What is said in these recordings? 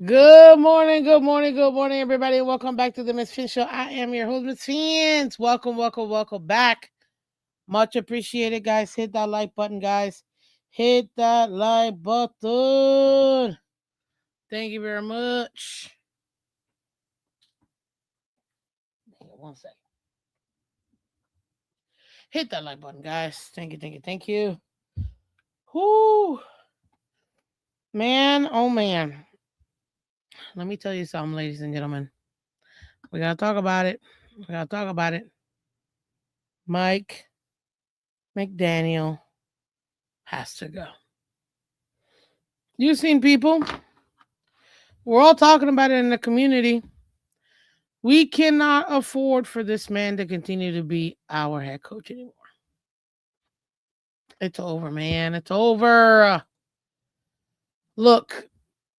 Good morning, good morning, good morning, everybody, and welcome back to the Miss Fin Show. I am your host, Miss Fins. Welcome, welcome, welcome back. Much appreciated, guys. Hit that like button, guys. Hit that like button. Thank you very much. Hang on one second. Hit that like button, guys. Thank you, thank you, thank you. Whoo, man, oh man. Let me tell you something, ladies and gentlemen. We gotta talk about it. We gotta talk about it. Mike McDaniel has to go. You've seen people. We're all talking about it in the community. We cannot afford for this man to continue to be our head coach anymore. It's over, man. It's over. Look,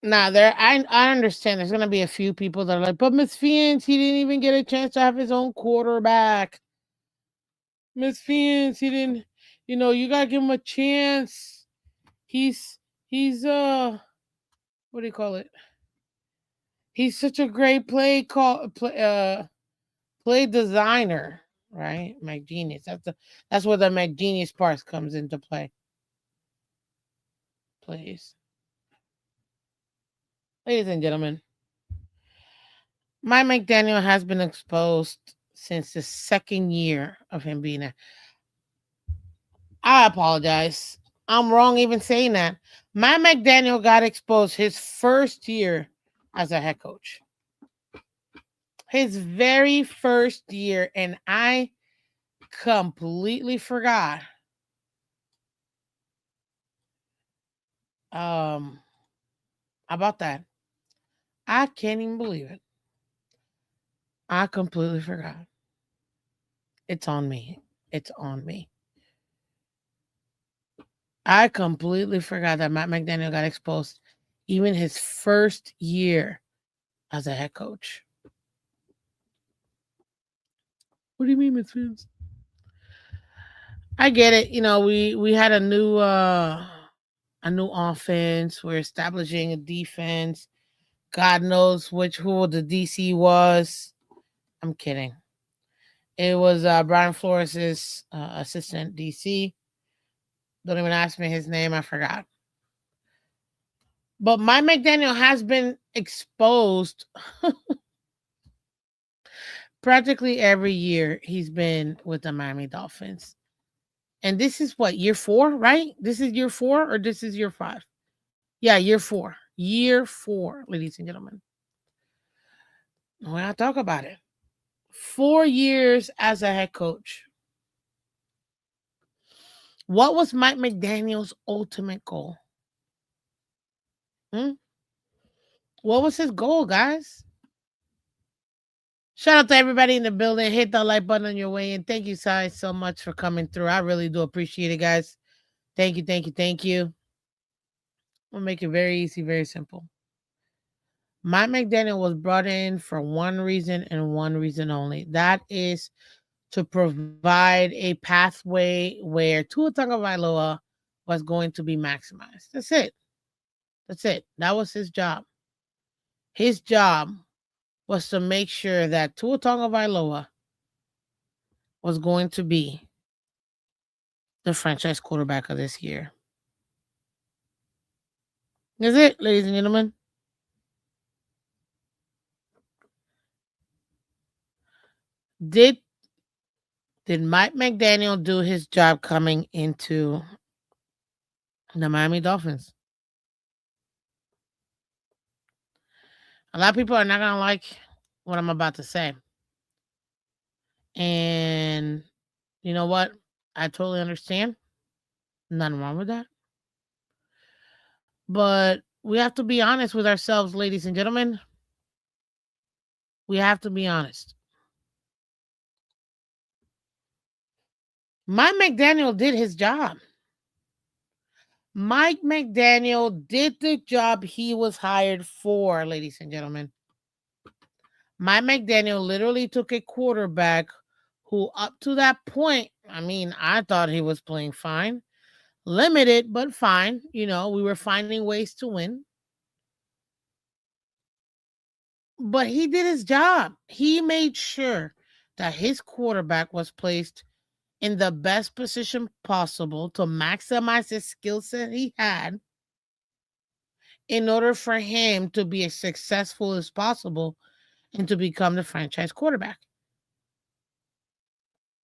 now there I understand there's gonna be a few people that are like, but Miss Fiends, he didn't even get a chance to have his own quarterback. Miss Fiends, he didn't, you gotta give him a chance. He's what do you call it? He's such a great play designer, right? McGenius. That's where the McGenius part comes into play. Please, ladies and gentlemen, my McDaniel has been exposed since the second year of him being there. I apologize. I'm wrong even saying that. My McDaniel got exposed his first year as a head coach. His very first year, and I completely forgot um about that. I can't even believe it. I completely forgot. It's on me. It's on me. I completely forgot that Matt McDaniel got exposed even his first year as a head coach. What do you mean, Miss Vince? I get it. We had a new offense. We're establishing a defense. God knows who the DC was. I'm kidding. It was Brian Flores' assistant DC. Don't even ask me his name. I forgot. But Mike McDaniel has been exposed practically every year he's been with the Miami Dolphins. And this is what, year 4, right? This is year 4 or this is year 5? Yeah, year 4. Year 4, ladies and gentlemen. When I talk about it, 4 years as a head coach. What was Mike McDaniel's ultimate goal? Hmm? What was his goal, guys? Shout out to everybody in the building. Hit that like button on your way in. Thank you guys so much for coming through. I really do appreciate it, guys. Thank you, thank you, thank you. We'll make it very easy, very simple. Mike McDaniel was brought in for one reason and one reason only. That is to provide a pathway where Tua Tagovailoa was going to be maximized. That's it. That's it. That was his job. His job was to make sure that Tua Tagovailoa was going to be the franchise quarterback of this year. That's it, ladies and gentlemen. Did did Mike McDaniel do his job coming into the Miami Dolphins? A lot of people are not gonna like what I'm about to say. And you know what? I totally understand. Nothing wrong with that. But we have to be honest with ourselves, ladies and gentlemen. We have to be honest. Mike McDaniel did his job. Mike McDaniel did the job he was hired for, ladies and gentlemen. Mike McDaniel literally took a quarterback who, up to that point, I mean, I thought he was playing fine. Limited, but fine. We were finding ways to win. But he did his job. He made sure that his quarterback was placed in the best position possible to maximize the skill set he had in order for him to be as successful as possible and to become the franchise quarterback.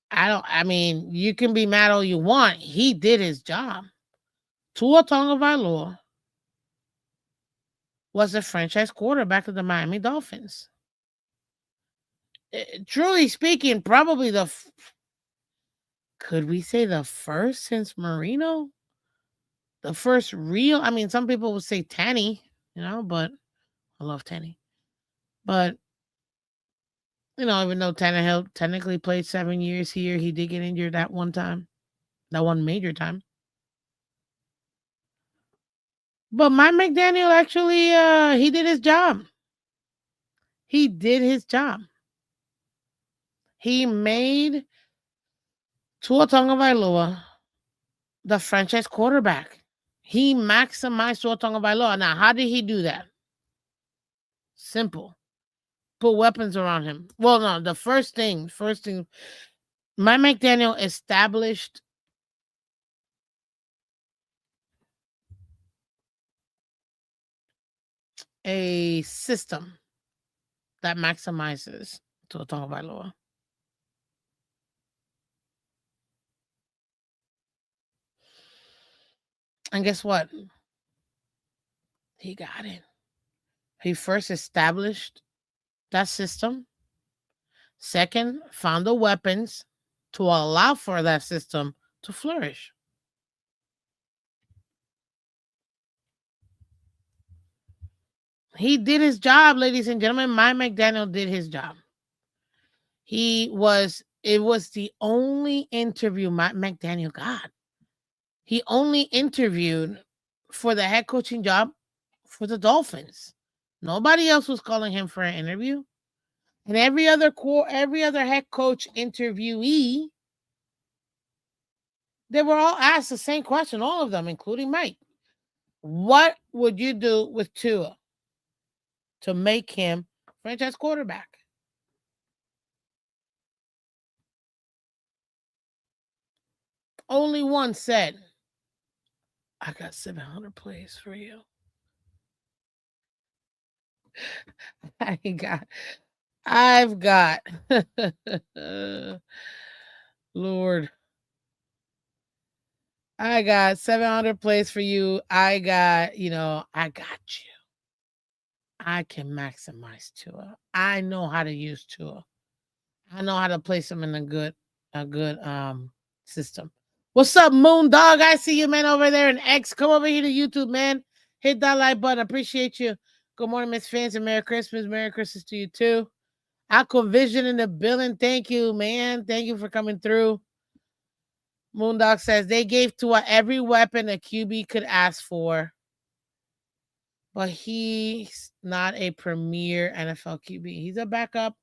I mean, you can be mad all you want. He did his job. Tua Tagovailoa was the franchise quarterback of the Miami Dolphins. Truly speaking, probably could we say the first since Marino? The first real, I mean, some people would say Tanny, but I love Tanny. But, even though Tannehill technically played 7 years here, he did get injured that one time, that one major time. But Mike McDaniel actually, he did his job. He did his job. He made Tua Tagovailoa the franchise quarterback. He maximized Tua Tagovailoa. Now, how did he do that? Simple. Put weapons around him. Well, no, the first thing, Mike McDaniel established a system that maximizes Tua Tagovailoa. And guess what? He got it. He first established that system. Second, found the weapons to allow for that system to flourish. He did his job, ladies and gentlemen. Mike McDaniel did his job. It was the only interview Mike McDaniel got. He only interviewed for the head coaching job for the Dolphins. Nobody else was calling him for an interview. And every other head coach interviewee, they were all asked the same question, all of them, including Mike. What would you do with Tua to make him franchise quarterback? Only one said, I got 700 plays for you. I've got Lord. I got 700 plays for you. I got you. I can maximize Tua. I know how to use Tua. I know how to place him in a good system. What's up, Moon Dog? I see you, man, over there in X. Come over here to YouTube, man. Hit that like button. Appreciate you. Good morning, Miss Phins, and Merry Christmas. Merry Christmas to you too. Aquavision in the building. Thank you, man. Thank you for coming through. Moondog says they gave Tua every weapon a QB could ask for, but he's not a premier NFL QB. He's a backup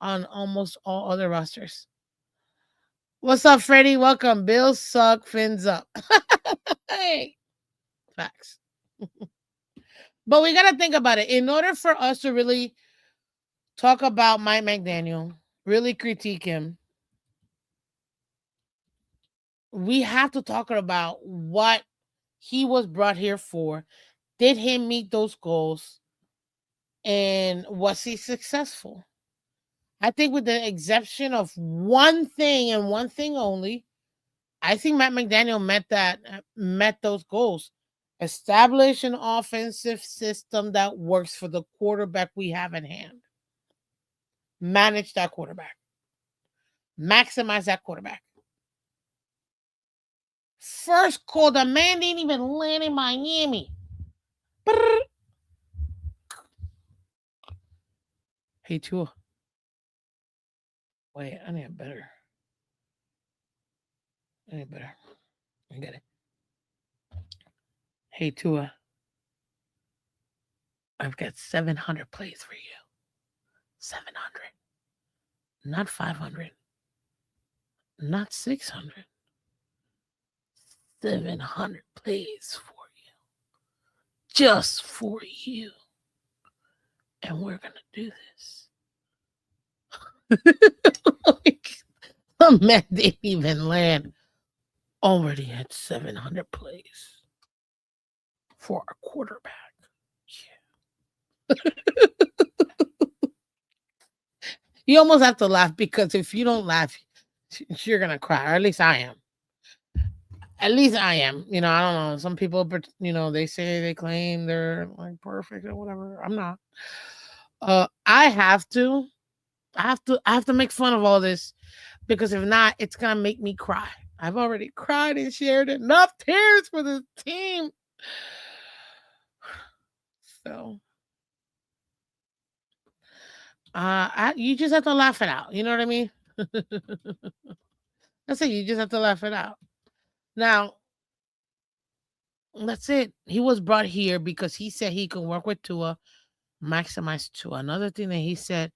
on almost all other rosters. What's up, Freddie? Welcome. Bills suck, Fins up. Hey, facts. But we got to think about it. In order for us to really talk about Mike McDaniel, really critique him, we have to talk about what he was brought here for. Did he meet those goals? And was he successful? I think with the exception of one thing and one thing only, I think Matt McDaniel met those goals. Establish an offensive system that works for the quarterback we have in hand. Manage that quarterback. Maximize that quarterback. First call, the man didn't even land in Miami. Brrr. Hey, Tua. Wait, I need better. I get it. Hey, Tua. I've got 700 plays for you. 700. Not 500. Not 600. 700 plays for you. Just for you. and we're gonna do this. Like, the man didn't even land. Already had 700 plays for a quarterback. You almost have to laugh because if you don't laugh, you're gonna cry. Or at least I am. At least I am. You know, I don't know. Some people, they say they claim they're like perfect or whatever. I'm not. I have to. I have to make fun of all this because if not, it's gonna make me cry. I've already cried and shared enough tears for this team. So, you just have to laugh it out. You know what I mean? That's it. You just have to laugh it out. Now, that's it. He was brought here because he said he could work with Tua, maximize Tua. Another thing that he said,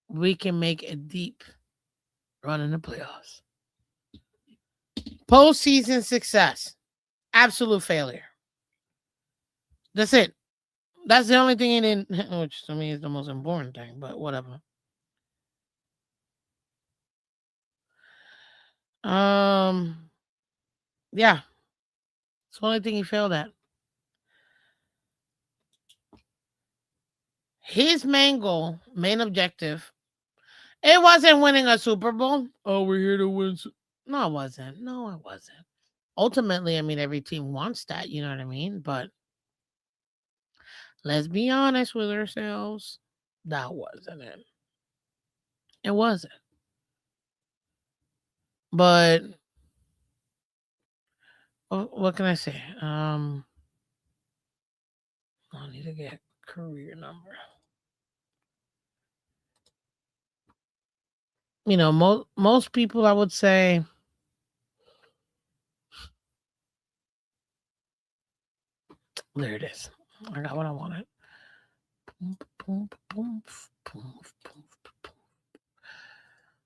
we can make a deep run in the playoffs. Postseason success, absolute failure. That's it. That's the only thing he didn't, which to me is the most important thing, but whatever. Yeah. It's the only thing he failed at. His main goal, main objective, it wasn't winning a Super Bowl. Oh, we're here to win. No, it wasn't. No, it wasn't. Ultimately, I mean, every team wants that, you know what I mean? But let's be honest with ourselves. That wasn't it. It wasn't. But what can I say? I need to get career number. You know, most people, I would say, there it is. I got what I wanted.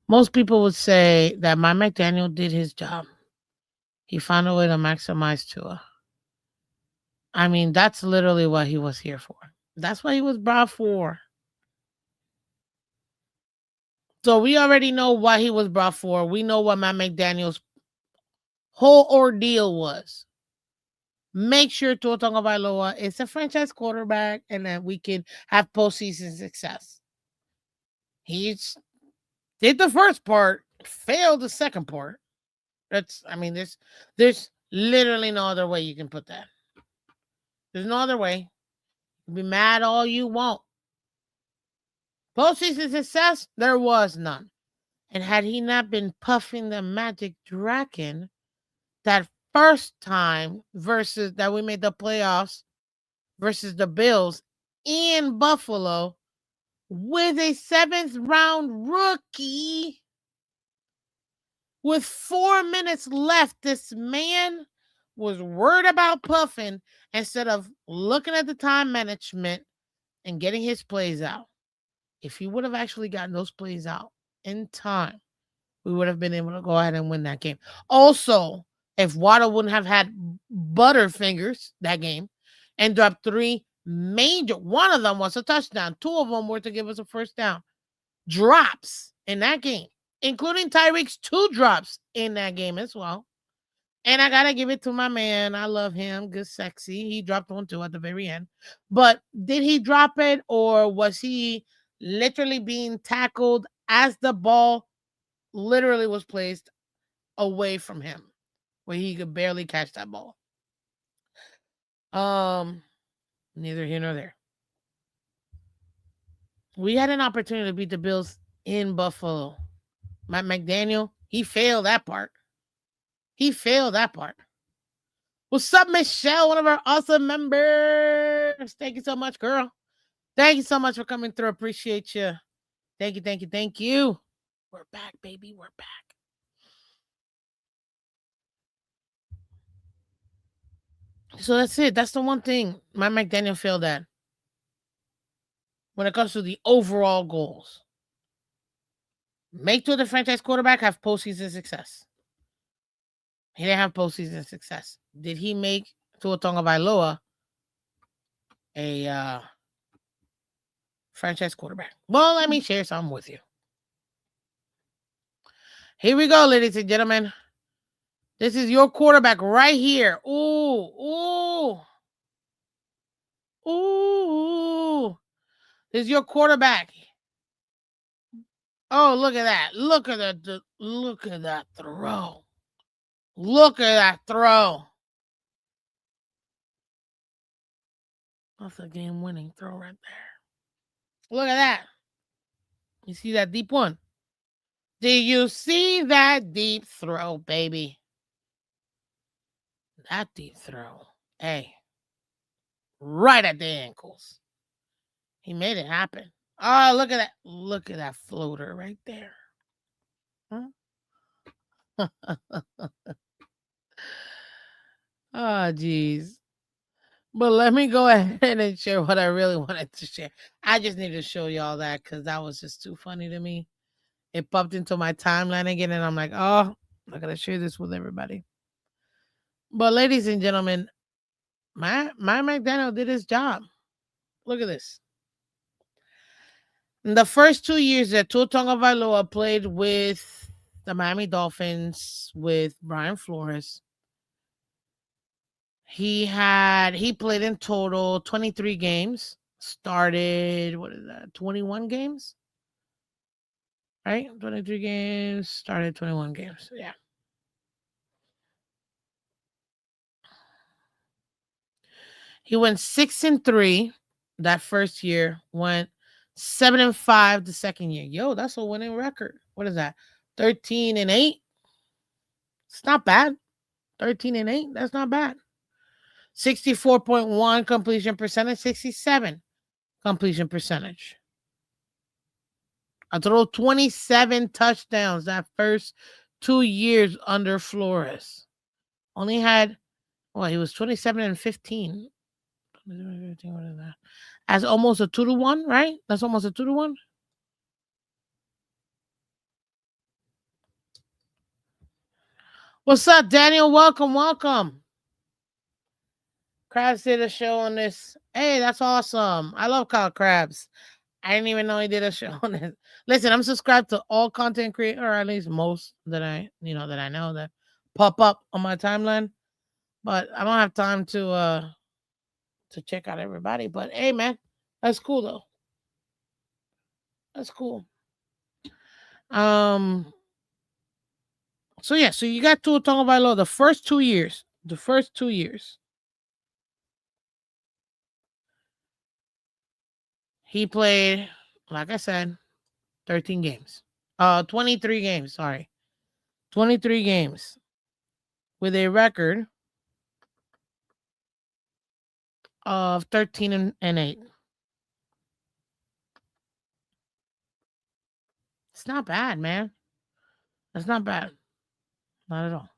Most people would say that my McDaniel did his job. He found a way to maximize Tua. I mean, that's literally what he was here for. That's what he was brought for. So we already know what he was brought for. We know what Matt McDaniel's whole ordeal was. Make sure Tua Tagovailoa is a franchise quarterback and that we can have postseason success. He did the first part, failed the second part. There's literally no other way you can put that. There's no other way. Be mad all you want. Postseason success, there was none. And had he not been puffing the magic dragon that first time versus that we made the playoffs versus the Bills in Buffalo with a 7th round rookie with 4 minutes left, this man was worried about puffing instead of looking at the time management and getting his plays out. If he would have actually gotten those plays out in time, we would have been able to go ahead and win that game. Also, if Waddle wouldn't have had butterfingers that game and dropped 3 major, one of them was a touchdown, 2 of them were to give us a first down, drops in that game, including Tyreek's 2 drops in that game as well. And I gotta give it to my man. I love him. Good, sexy. He dropped one too at the very end. But did he drop it, or was he literally being tackled as the ball literally was placed away from him, where he could barely catch that ball? Neither here nor there. We had an opportunity to beat the Bills in Buffalo. Matt McDaniel, he failed that part. He failed that part. What's up, Michelle? One of our awesome members. Thank you so much, girl. Thank you so much for coming through. Appreciate you. Thank you, thank you, thank you. We're back, baby. We're back. So that's it. That's the one thing my McDaniel failed at when it comes to the overall goals. Make Tua the franchise quarterback, have postseason success. He didn't have postseason success. Did he make Tua Tagovailoa a franchise quarterback. Well, let me share something with you. Here we go, ladies and gentlemen. This is your quarterback right here. Ooh. This is your quarterback. Oh, look at that. Look at that. Look at that throw. Look at that throw. That's a game-winning throw right there. Look at that. You see that deep one? Do you see that deep throw, baby? That deep throw. Hey. Right at the ankles. He made it happen. Oh, look at that. Look at that floater right there. Huh? Oh, geez. But let me go ahead and share what I really wanted to share. I just need to show y'all that because that was just too funny to me. It popped into my timeline again, and I'm like, oh, I gotta share this with everybody. But ladies and gentlemen, my McDaniel did his job. Look at this. In the first 2 years that Tua Tagovailoa played with the Miami Dolphins with Brian Flores, he played in total 23 games. Started, what is that? 21 games? Right? 23 games, started 21 games. Yeah. He went 6-3 that first year, went 7-5 the second year. Yo, that's a winning record. What is that? 13-8. It's not bad. 13-8. That's not bad. 64.1 completion percentage, 67 completion percentage. I throw 27 touchdowns that first 2 years under Flores. Only had, well, he was 27-15. What is that? As almost a 2-1, right? That's almost a 2-1. What's up, Daniel? Welcome. Krabs did a show on this. Hey, that's awesome. I love Kyle Krabs. I didn't even know he did a show on this. Listen, I'm subscribed to all content creators, or at least most that I know that pop up on my timeline. But I don't have time to check out everybody. But hey, man, that's cool though. That's cool. So yeah, so you got Tua Tagovailoa the first 2 years. The first 2 years. He played, like I said, 13 games. 23 games, sorry. 23 games with a record of 13-8. It's not bad, man. That's not bad. Not at all.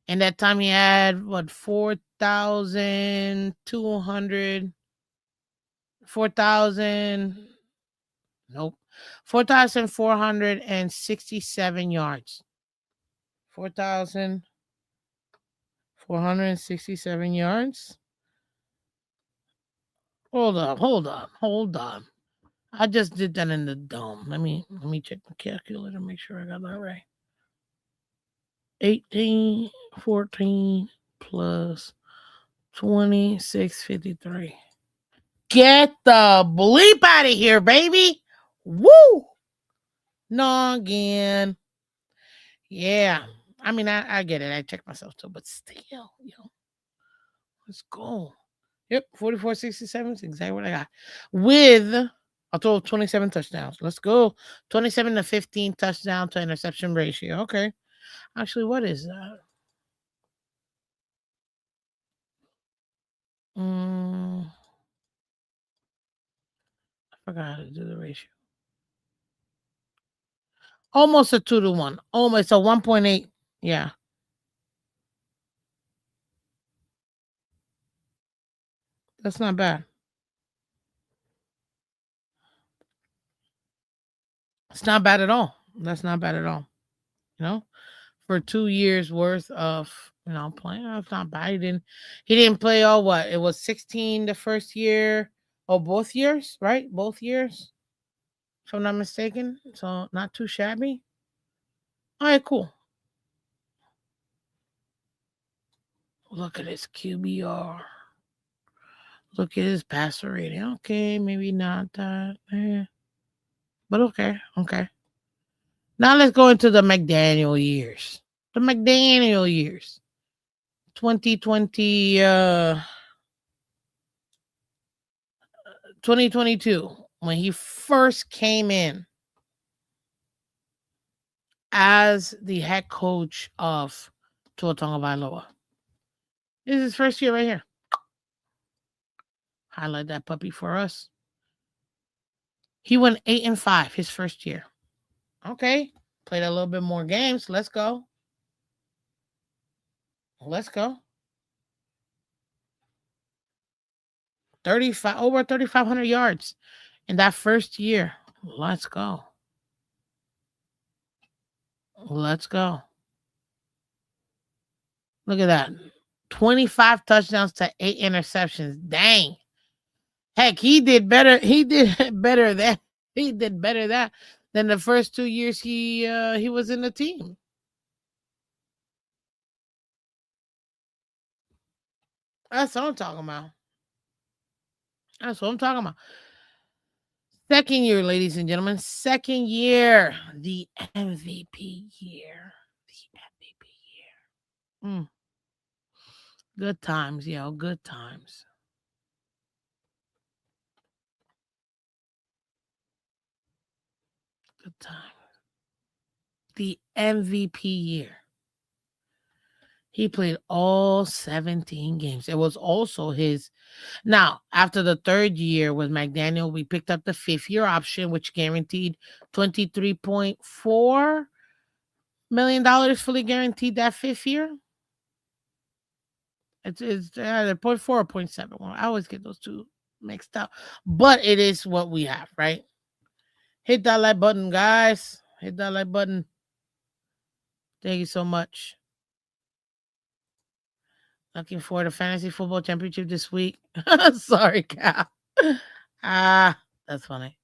And that time he had what 4,200 4,000 nope. 4,467 yards. 4,467 yards. Hold on. I just did that in the dome. Let me check the calculator, make sure I got that right. 1814 plus 2653. Get the bleep out of here, baby. Woo! Noggin. Yeah. I mean, I get it. I checked myself too, but still, let's go. Yep, 4467 is exactly what I got. With a total of 27 touchdowns. Let's go. 27-15 touchdown to interception ratio. Okay. Actually, what is that? I forgot how to do the ratio. Almost a 2-1. Almost a 1.8. Yeah. That's not bad. It's not bad at all. That's not bad at all. For 2 years worth of playing, that's not bad. He didn't play all what? It was 16 the first year, Oh, both years, right? Both years, if I'm not mistaken. So not too shabby. All right, cool. Look at his QBR. Look at his passer rating. Okay, maybe not that. But okay, okay. Now let's go into the McDaniel years. The McDaniel years. 2020 2022 when he first came in as the head coach of Tua Tagovailoa. This is his first year right here. Highlight that puppy for us. He went 8-5 his first year. Okay. Played a little bit more games. Let's go. Let's go. 35 over 3,500 yards in that first year. Let's go. Let's go. Look at that. 25 touchdowns to 8 interceptions. Dang. Heck, he did better. He did better than he did better that than the first 2 years he was in the team. That's what I'm talking about. That's what I'm talking about. Second year, ladies and gentlemen. Second year. The MVP year. The MVP year. Good times, yo. Good times. Good times. The MVP year. He played all 17 games. It was also his. Now, after the third year with McDaniel, we picked up the fifth year option, which guaranteed $23.4 million, fully guaranteed that fifth year. It's either 0.4 or 0.7. Well, I always get those two mixed up. But it is what we have, right? Hit that like button, guys. Hit that like button. Thank you so much. Looking forward to Fantasy Football Championship this week. Sorry, Cal. That's funny.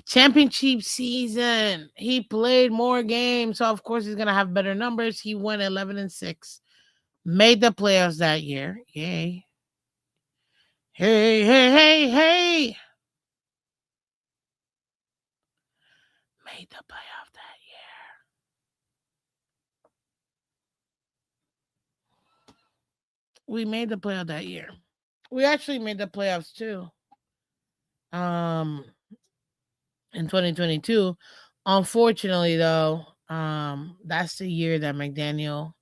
Championship season. He played more games, so of course he's gonna have better numbers. He went 11-6. Made the playoffs that year. Yay. Hey, hey, hey, hey. Made the playoff that year. We made the playoff that year. We actually made the playoffs too. Um in 2022. Unfortunately though, that's the year that McDaniel,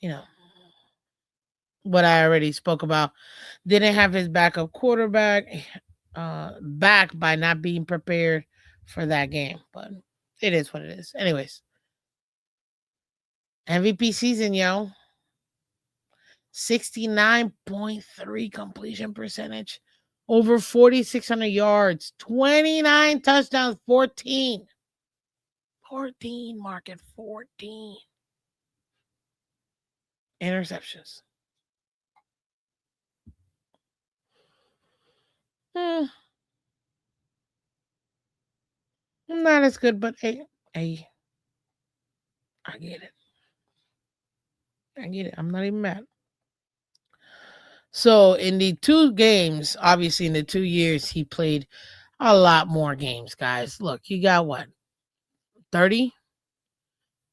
you know, what I already spoke about, didn't have his backup quarterback back by not being prepared for that game. But it is what it is. Anyways, MVP season, yo. 69.3 completion percentage, over 4,600 yards, 29 touchdowns, 14. 14, market 14 interceptions. Hmm, not as good, but hey, I get it. I get it. I'm not even mad. So in the two games, obviously in the 2 years, he played a lot more games, guys. Look, he got what? 30?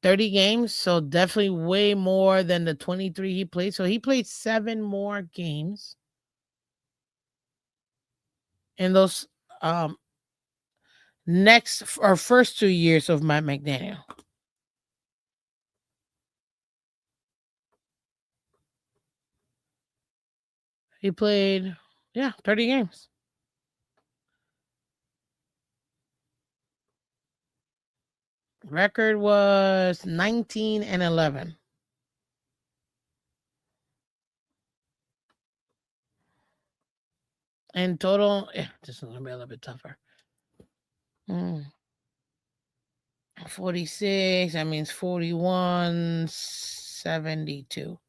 30 games. So definitely way more than the 23 he played. So he played 7 more games in those next or first 2 years of Matt McDaniel. He played, 30 games. Record was 19-11. In total, this is gonna be a little bit tougher. 46, that means 41, 72.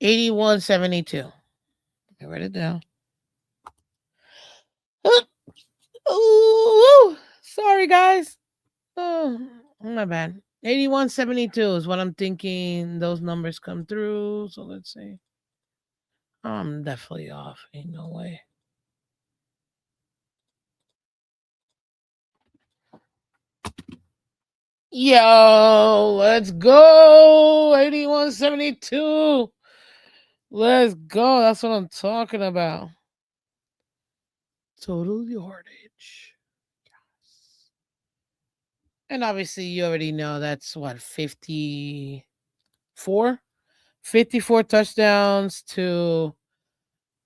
81-72. I write it down. Ooh, sorry, guys. Oh, my bad. 81-72 is what I'm thinking. Those numbers come through. So let's see. I'm definitely off. Ain't no way. Yo, let's go. 81-72. Let's go. That's what I'm talking about. Total yardage. Yes. And obviously, you already know that's what, 54? 54 touchdowns to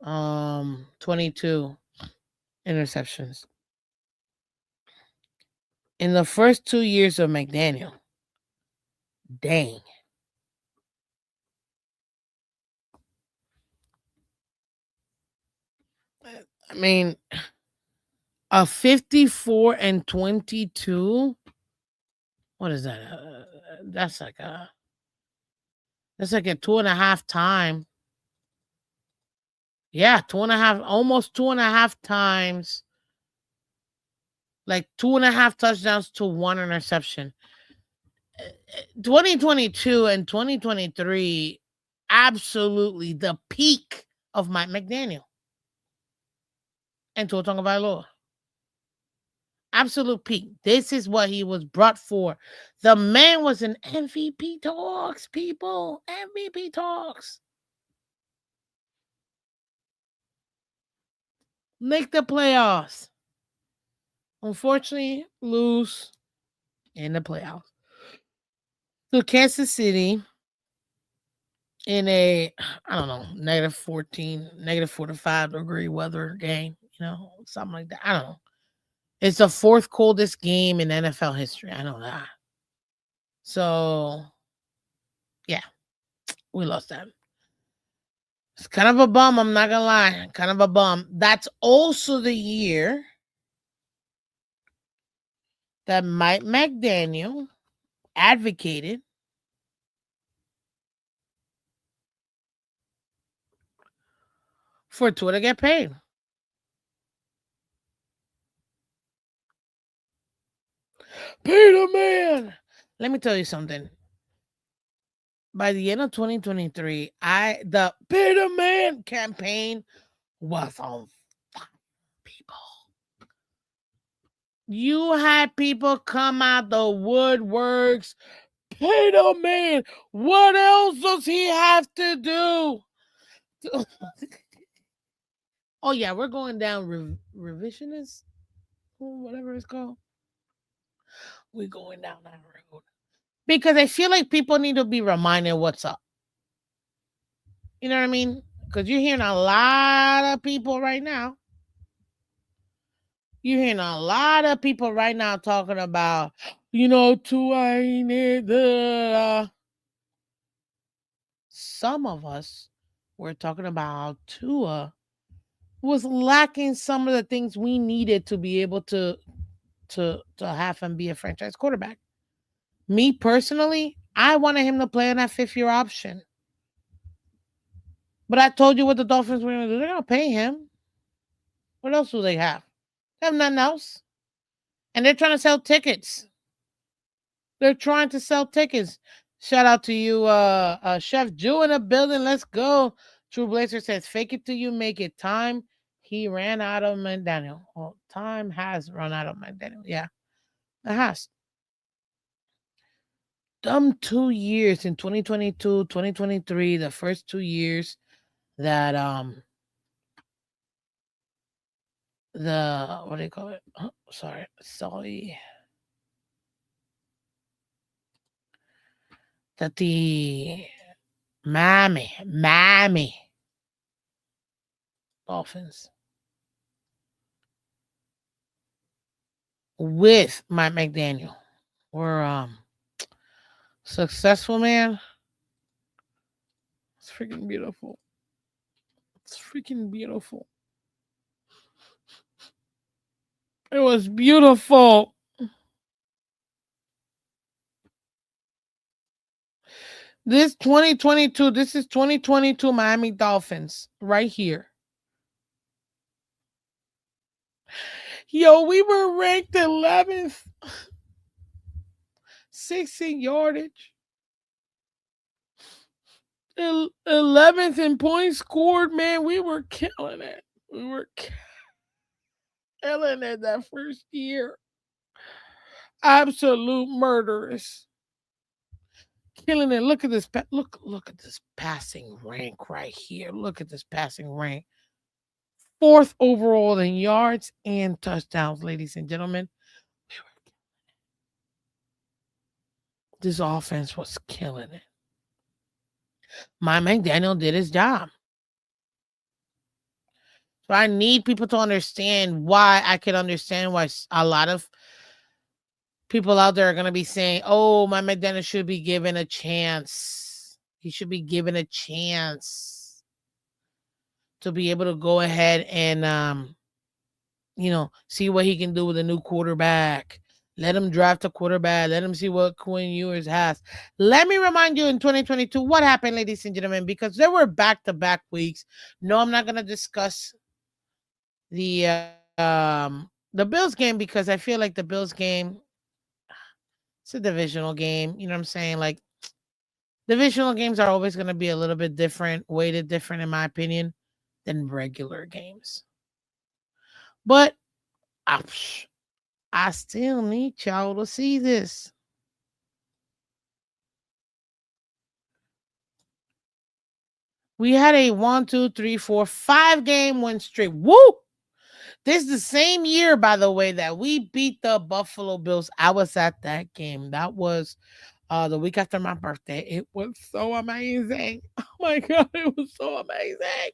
22 interceptions. In the first 2 years of McDaniel. Dang. I mean, a 54-22. What is that? That's like a 2.5 time. Yeah, 2.5, almost 2.5 times. Like 2.5 touchdowns to 1 interception. 2022 and 2023, absolutely the peak of Mike McDaniel and Tua Tagovailoa. Absolute peak. This is what he was brought for. The man was in MVP talks, people. MVP talks. Make the playoffs. Unfortunately, lose in the playoffs. So Kansas City in a, I don't know, -14, -45 degree weather game, something like that. I don't know. It's the 4th coldest game in NFL history. I know that. So, yeah, we lost that. It's kind of a bum, I'm not gonna lie. Kind of a bum. That's also the year that Mike McDaniel advocated for Tua to get paid. Pay the man. Let me tell you something. By the end of 2023, the Pay the Man campaign was on fire, people. You had people come out the woodworks. Pay the man. What else does he have to do? Oh yeah, we're going down revisionist, whatever it's called. We're going down that road because I feel like people need to be reminded what's up. You know what I mean? Because you're hearing a lot of people right now. You're hearing a lot of people right now talking about, Tua ain't it. Some of us were talking about Tua was lacking some of the things we needed to be able to have him be a franchise quarterback. Me personally, I wanted him to play on that 5th-year option. But I told you what the Dolphins were going to do. They're going to pay him. What else do they have? They have nothing else. And they're trying to sell tickets. They're trying to sell tickets. Shout out to you, Chef Jew in the building. Let's go. True Blazer says, fake it till you make it. Time he ran out of McDaniel. Well, time has run out of McDaniel. Yeah, it has. Dumb 2 years in 2022, 2023, the first 2 years that the what do you call it? Oh, sorry. That the Miami Dolphins with Mike McDaniel were successful, man. It's freaking beautiful. It's freaking beautiful. It was beautiful. This 2022, this is 2022 Miami Dolphins right here. Yo, we were ranked 11th, 16 yardage, 11th in points scored. Man, we were killing it. We were killing it that first year. Absolute murderous. Killing it. Look at this. Look at this passing rank right here. Look at this passing rank. 4th overall in yards and touchdowns, ladies and gentlemen. This offense was killing it. My McDaniel did his job. So I need people to understand why I could understand why a lot of people out there are going to be saying, oh, my McDaniel should be given a chance. He should be given a chance to be able to go ahead and, see what he can do with a new quarterback. Let him draft a quarterback. Let him see what Quinn Ewers has. Let me remind you in 2022 what happened, ladies and gentlemen, because there were back-to-back weeks. No, I'm not going to discuss the Bills game because I feel like the Bills game, it's a divisional game. You know what I'm saying? Like, divisional games are always going to be a little bit different, weighted different, in my opinion, than regular games. But I still need y'all to see this. We had a 1, 2, 3, 4, 5-game win streak. Woo! This is the same year, by the way, that we beat the Buffalo Bills. I was at that game. That was the week after my birthday. It was so amazing. Oh my God, it was so amazing.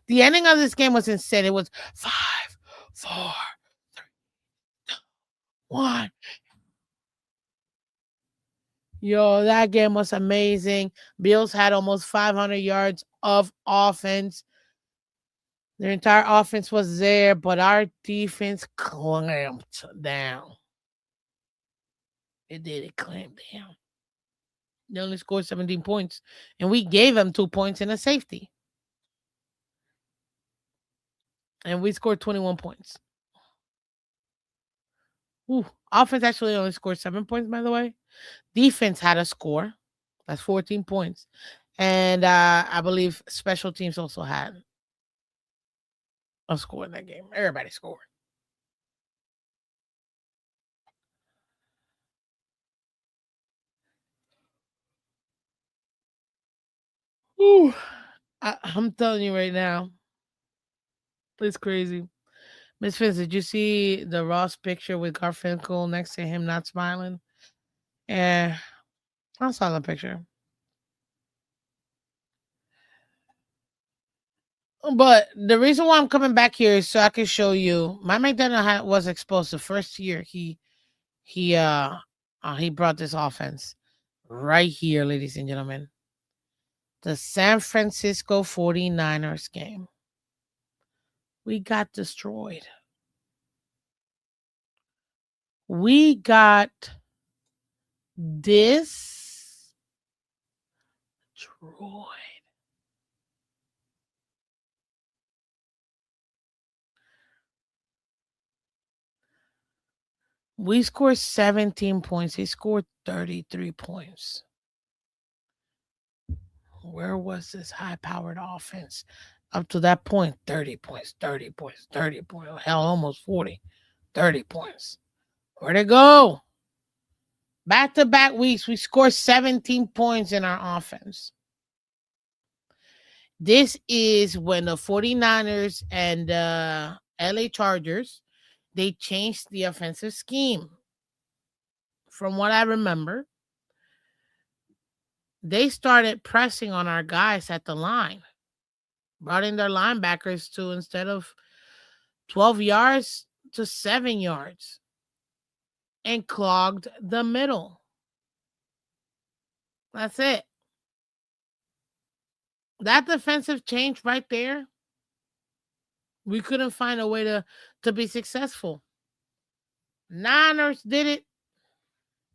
The ending of this game was insane. It was 5, 4, 3, 2, 1. Yo, that game was amazing. Bills had almost 500 yards of offense. Their entire offense was there, but our defense clamped down. It did. It clamped down. They only scored 17 points, and we gave them 2 points in a safety. And we scored 21 points. Ooh, offense actually only scored 7 points, by the way. Defense had a score. That's 14 points. And I believe special teams also had a score in that game. Everybody scored. Ooh, I'm telling you right now, it's crazy. Miss Phins, did you see the Ross picture with Garfinkel next to him not smiling? Yeah, I saw the picture. But the reason why I'm coming back here is so I can show you my McDaniel was exposed the first year he brought this offense right here, ladies and gentlemen. The San Francisco 49ers game. We got destroyed. We got destroyed. We scored 17 points. He scored 33 points. Where was this high-powered offense? Up to that point, 30 points, 30 points, 30 points. Hell, almost 40. 30 points. Where'd it go? Back-to-back weeks, we scored 17 points in our offense. This is when the 49ers and LA Chargers, they changed the offensive scheme. From what I remember, they started pressing on our guys at the line. Brought in their linebackers to, instead of 12 yards, to 7 yards. And clogged the middle. That's it. That defensive change right there, we couldn't find a way to be successful. Niners did it.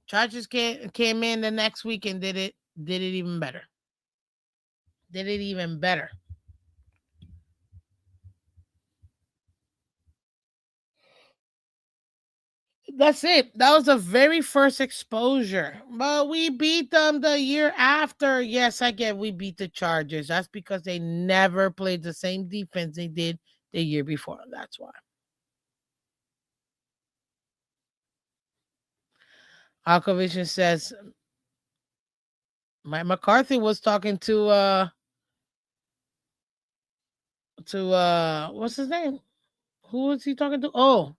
Chargers came in the next week and did it. did it even better. Did it even better. That's it. That was the very first exposure. But we beat them the year after. Yes, I get we beat the Chargers. That's because they never played the same defense they did the year before. That's why. Alcovision says Mike McCarthy was talking to what's his name? Who was he talking to? Oh,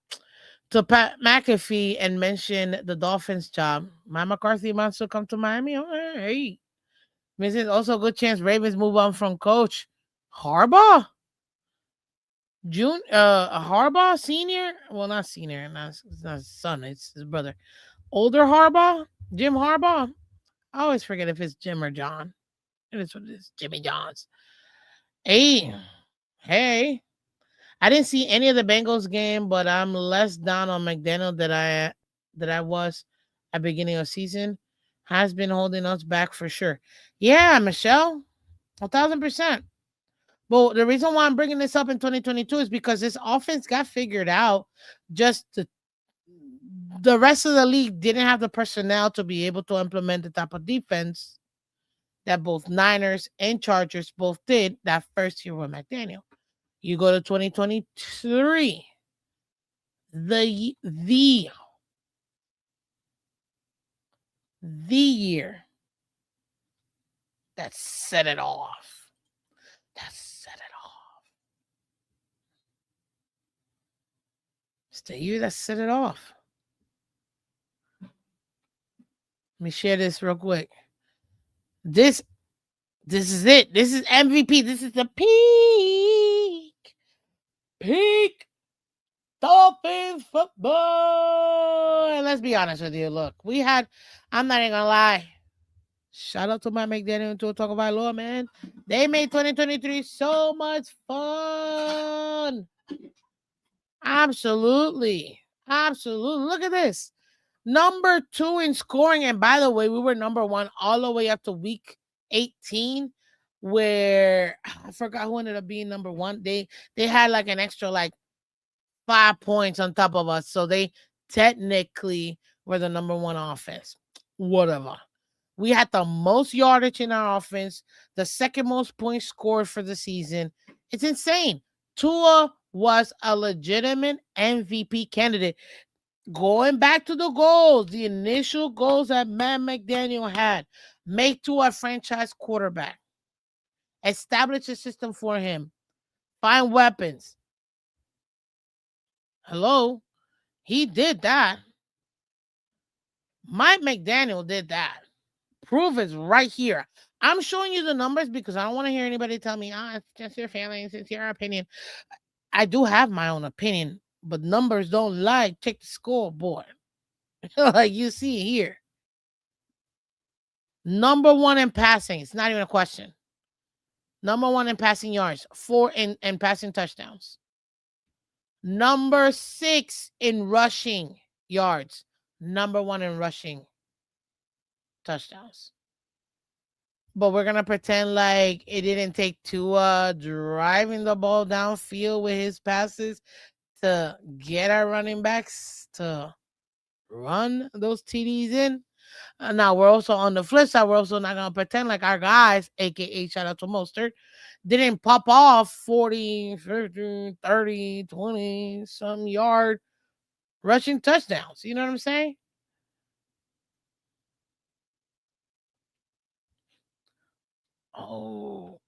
to Pat McAfee and mention the Dolphins job. Mike McCarthy wants to come to Miami. Oh, hey, this is also a good chance Ravens move on from coach Harbaugh. Harbaugh senior. Well, not senior. It's not his son. It's his brother. Older Harbaugh, Jim Harbaugh. I always forget if it's Jim or John. It is what it is. Jimmy Johns. Hey, hey. I didn't see any of the Bengals game, but I'm less down on McDaniel that I was at beginning of season. Has been holding us back for sure. Yeah, Michelle, 1,000%. Well, the reason why I'm bringing this up in 2022 is because this offense got figured out. Just the rest of the league didn't have the personnel to be able to implement the type of defense that both Niners and Chargers both did that first year with McDaniel. You go to 2023, the year that set it off. That set it off. It's the year that set it off. Let me share this real quick. This is it. This is MVP. This is the peak Dolphins football. And let's be honest with you. Look, I'm not even gonna lie. Shout out to my McDaniel and to talk about law, man. They made 2023 so much fun. Absolutely. Absolutely. Look at this. Number 2 in scoring. And by the way, we were number 1 all the way up to week 18, where I forgot who ended up being number 1. They had like an extra like 5 points on top of us. So they technically were the number 1 offense. Whatever. We had the most yardage in our offense, the second most points scored for the season. It's insane. Tua was a legitimate MVP candidate. Going back to the goals, the initial goals that Matt McDaniel had, make Tua a franchise quarterback, establish a system for him, find weapons. Hello? He did that. Mike McDaniel did that. Proof is right here. I'm showing you the numbers because I don't want to hear anybody tell me, it's just your feelings, it's your opinion. I do have my own opinion, but numbers don't lie. Check the scoreboard. Like you see here. Number 1 in passing. It's not even a question. Number 1 in passing yards. 4 in passing touchdowns. Number 6 in rushing yards. Number 1 in rushing touchdowns. But we're gonna pretend like it didn't take Tua driving the ball downfield with his passes to get our running backs to run those TDs in. Now we're also on the flip side. We're also not gonna pretend like our guys, aka shout out to Mostert, didn't pop off 40, 50, 30, 20 some yard rushing touchdowns. You know what I'm saying? Oh,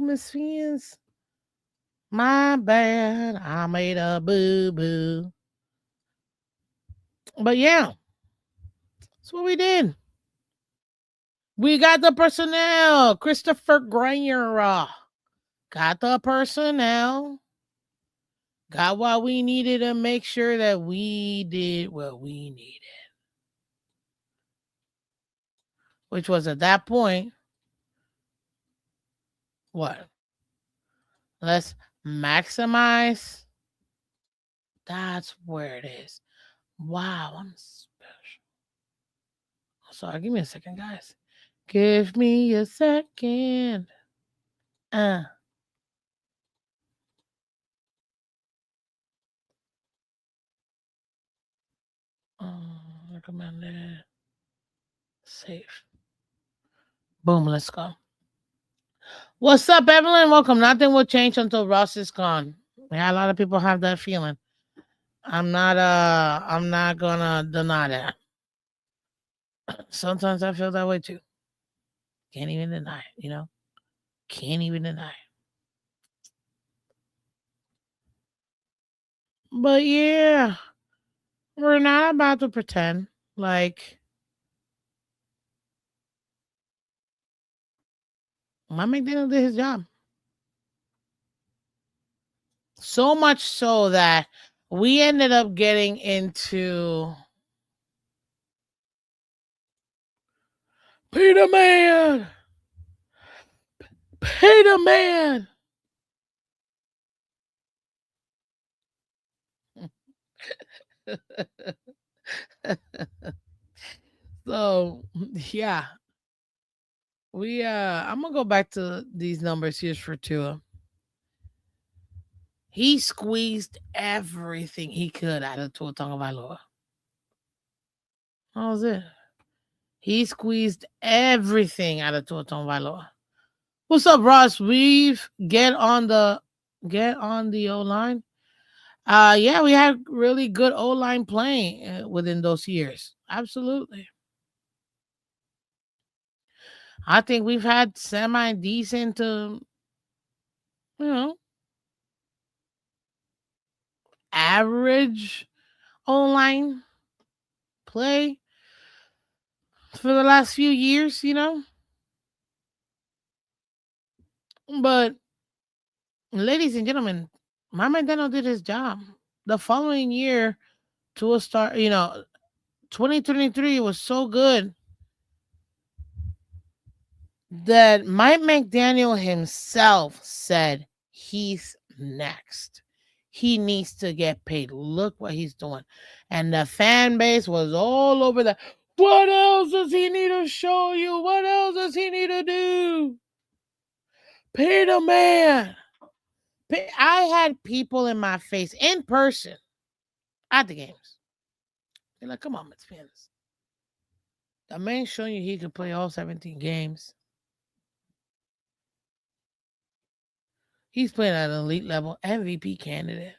Miss Phins. My bad. I made a boo boo. But yeah, that's what we did. We got the personnel. Christopher Granger. Got the personnel. Got what we needed to make sure that we did what we needed. Which was at that point, what? Let's maximize. That's where it is. Wow, I'm special. Sorry, give me a second, guys. Give me a second. Uh, recommended. Save. Boom, let's go. What's up, Evelyn? Welcome. Nothing will change until Ross is gone. Yeah, a lot of people have that feeling. I'm not gonna deny that. Sometimes I feel that way too. Can't even deny it. Can't even deny it. But yeah, we're not about to pretend like my McDaniel did his job. So much so that we ended up getting into Peter Man. Peter Man. So yeah, I'm gonna go back to these numbers here for Tua. He squeezed everything he could out of Tua Tagovailoa. That was it. He squeezed everything out of Tua Tagovailoa. What's up, Ross? We've get on the O line. Yeah, we had really good O line playing within those years. Absolutely. I think we've had semi decent, you know, average O line play for the last few years. But, ladies and gentlemen, my McDaniel did his job. The following year, to a start, 2023 was so good that Mike McDaniel himself said he's next. He needs to get paid. Look what he's doing. And the fan base was all over that. What else does he need to show you? What else does he need to do? Pay the man. I had people in my face in person at the games. They're like, come on, Mets fans. The man showing you he can play all 17 games. He's playing at an elite level, MVP candidate.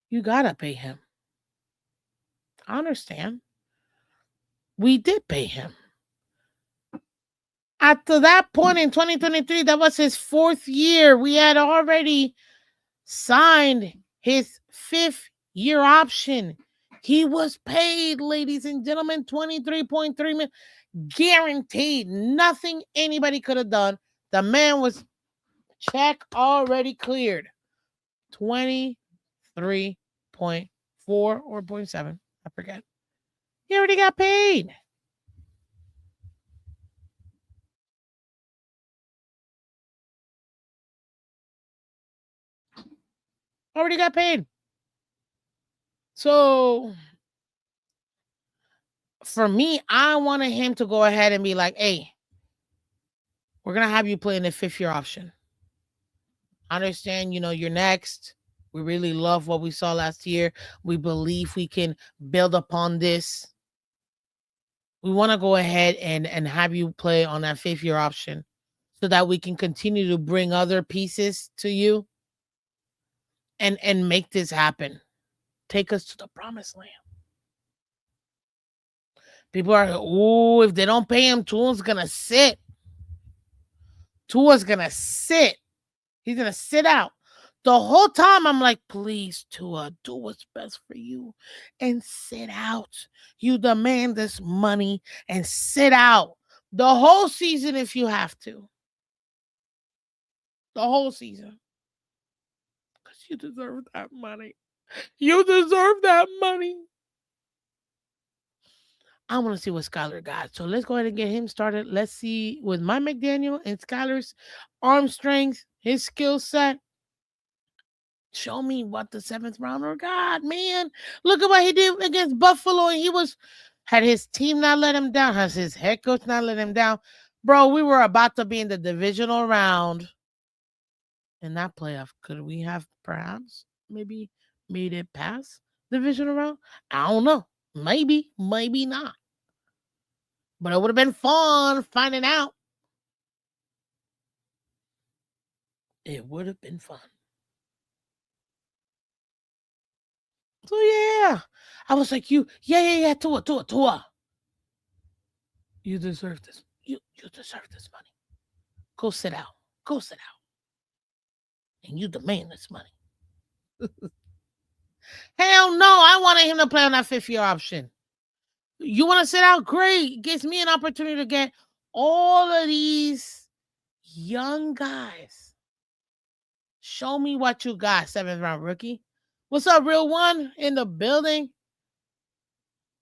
You gotta pay him. I understand. We did pay him. At that point in 2023, that was his fourth year. We had already signed his fifth-year option. He was paid, ladies and gentlemen, $23.3 million, guaranteed. Nothing anybody could have done. The man was check already cleared. 23.4 or 0.7. I forget. He already got paid. Already got paid. So for me, I wanted him to go ahead and be like, hey, we're going to have you play in the fifth-year option. I understand, you're next. We really love what we saw last year. We believe we can build upon this. We want to go ahead and have you play on that fifth-year option so that we can continue to bring other pieces to you and make this happen. Take us to the promised land. People are, if they don't pay him, Tua's going to sit. Tua's going to sit. He's going to sit out. The whole time I'm like, please, Tua, do what's best for you and sit out. You demand this money and sit out the whole season if you have to. The whole season. Because you deserve that money. You deserve that money. I want to see what Skylar got. So let's go ahead and get him started. Let's see with my McDaniel and Skylar's arm strength, his skill set. Show me what the seventh rounder got, man. Look at what he did against Buffalo, and he was had his team not let him down, has his head coach not let him down. Bro, we were about to be in the divisional round in that playoff. Could we have perhaps maybe made it past divisional round? I don't know. Maybe, maybe not. But it would have been fun finding out. It would have been fun. So yeah, I was like, yeah, Tua. You deserve this. You deserve this money. Go sit down. Go sit down. And you demand this money. Hell no, I wanted him to play on that 5th-year option. You want to sit out? Great. It gives me an opportunity to get all of these young guys. Show me what you got, 7th-round rookie. What's up, real one in the building?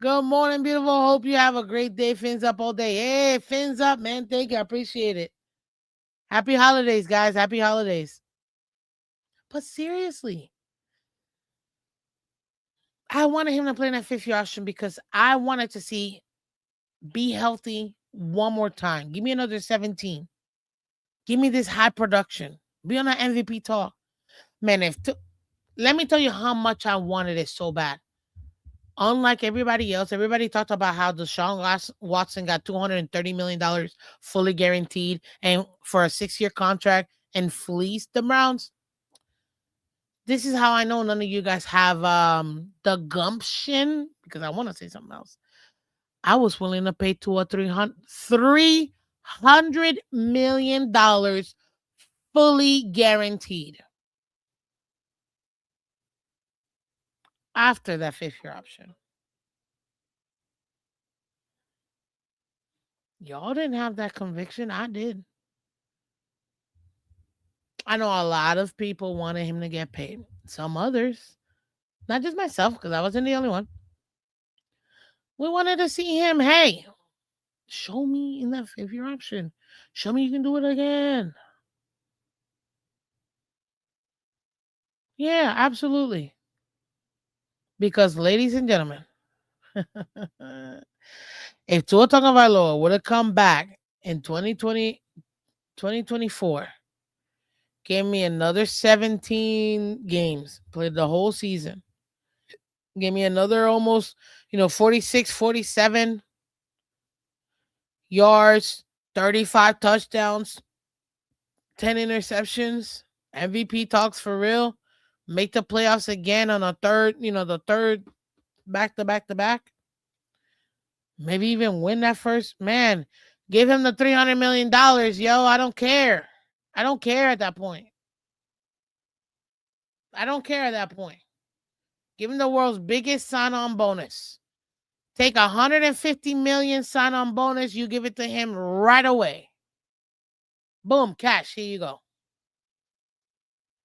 Good morning, beautiful. Hope you have a great day. Fins up all day. Hey, fins up, man. Thank you. I appreciate it. Happy holidays, guys. Happy holidays. But seriously, I wanted him to play in that 5th-year option because I wanted to see be healthy one more time. Give me another 17. Give me this high production. Be on that MVP talk. Man, let me tell you how much I wanted it so bad. Unlike everybody else, everybody talked about how Deshaun Watson got $230 million fully guaranteed and for a 6-year contract and fleeced the Browns. This is how I know none of you guys have the gumption, because I want to say something else. I was willing to pay $300 million fully guaranteed after that 5th-year option. Y'all didn't have that conviction. I did. I know a lot of people wanted him to get paid. Some others, not just myself, because I wasn't the only one. We wanted to see him. Hey, show me in that 5th-year option. Show me you can do it again. Yeah, absolutely. Because, ladies and gentlemen, if Tua Tagovailoa would have come back in 2024, gave me another 17 games, played the whole season, gave me another almost, 46, 47 yards, 35 touchdowns, 10 interceptions, MVP talks for real, make the playoffs again on the third back to back to back. Maybe even win that first. Man, give him the $300 million, yo. I don't care. I don't care at that point. I don't care at that point. Give him the world's biggest sign-on bonus. Take 150 million sign-on bonus. You give it to him right away. Boom, cash. Here you go.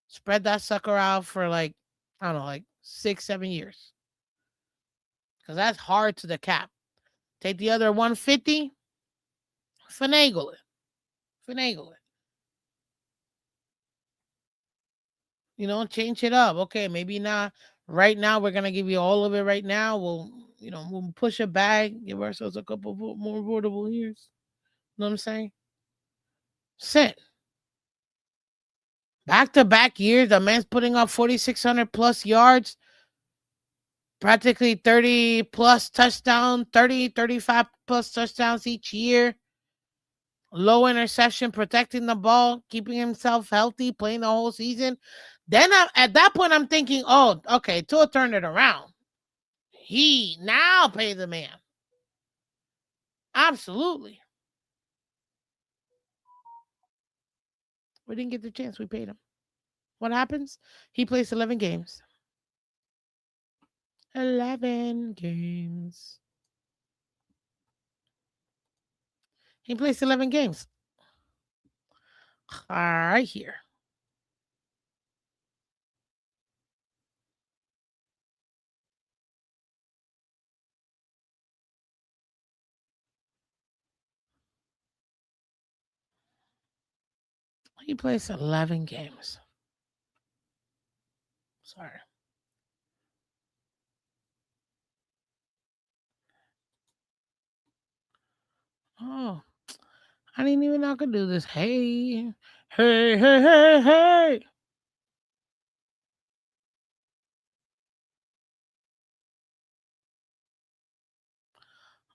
Spread that sucker out for I don't know, 6, 7 years. Because that's hard to the cap. Take the other 150, finagle it. Finagle it. Change it up. Okay, maybe not right now. We're gonna give you all of it right now. We'll push it back, give ourselves a couple more affordable years. You know what I'm saying? Sit. Back-to-back years, the man's putting up 4,600 plus yards, practically 30 plus touchdowns, 30, 35 plus touchdowns each year. Low interception, protecting the ball, keeping himself healthy, playing the whole season. Then at that point, I'm thinking, oh, okay, Tua turned it around. He now pay the man. Absolutely. We didn't get the chance. We paid him. What happens? He plays 11 games. 11 games. He plays 11 games. All right, here. He plays 11 games. Sorry. Oh, I didn't even know I could do this. Hey, hey, hey, hey, hey.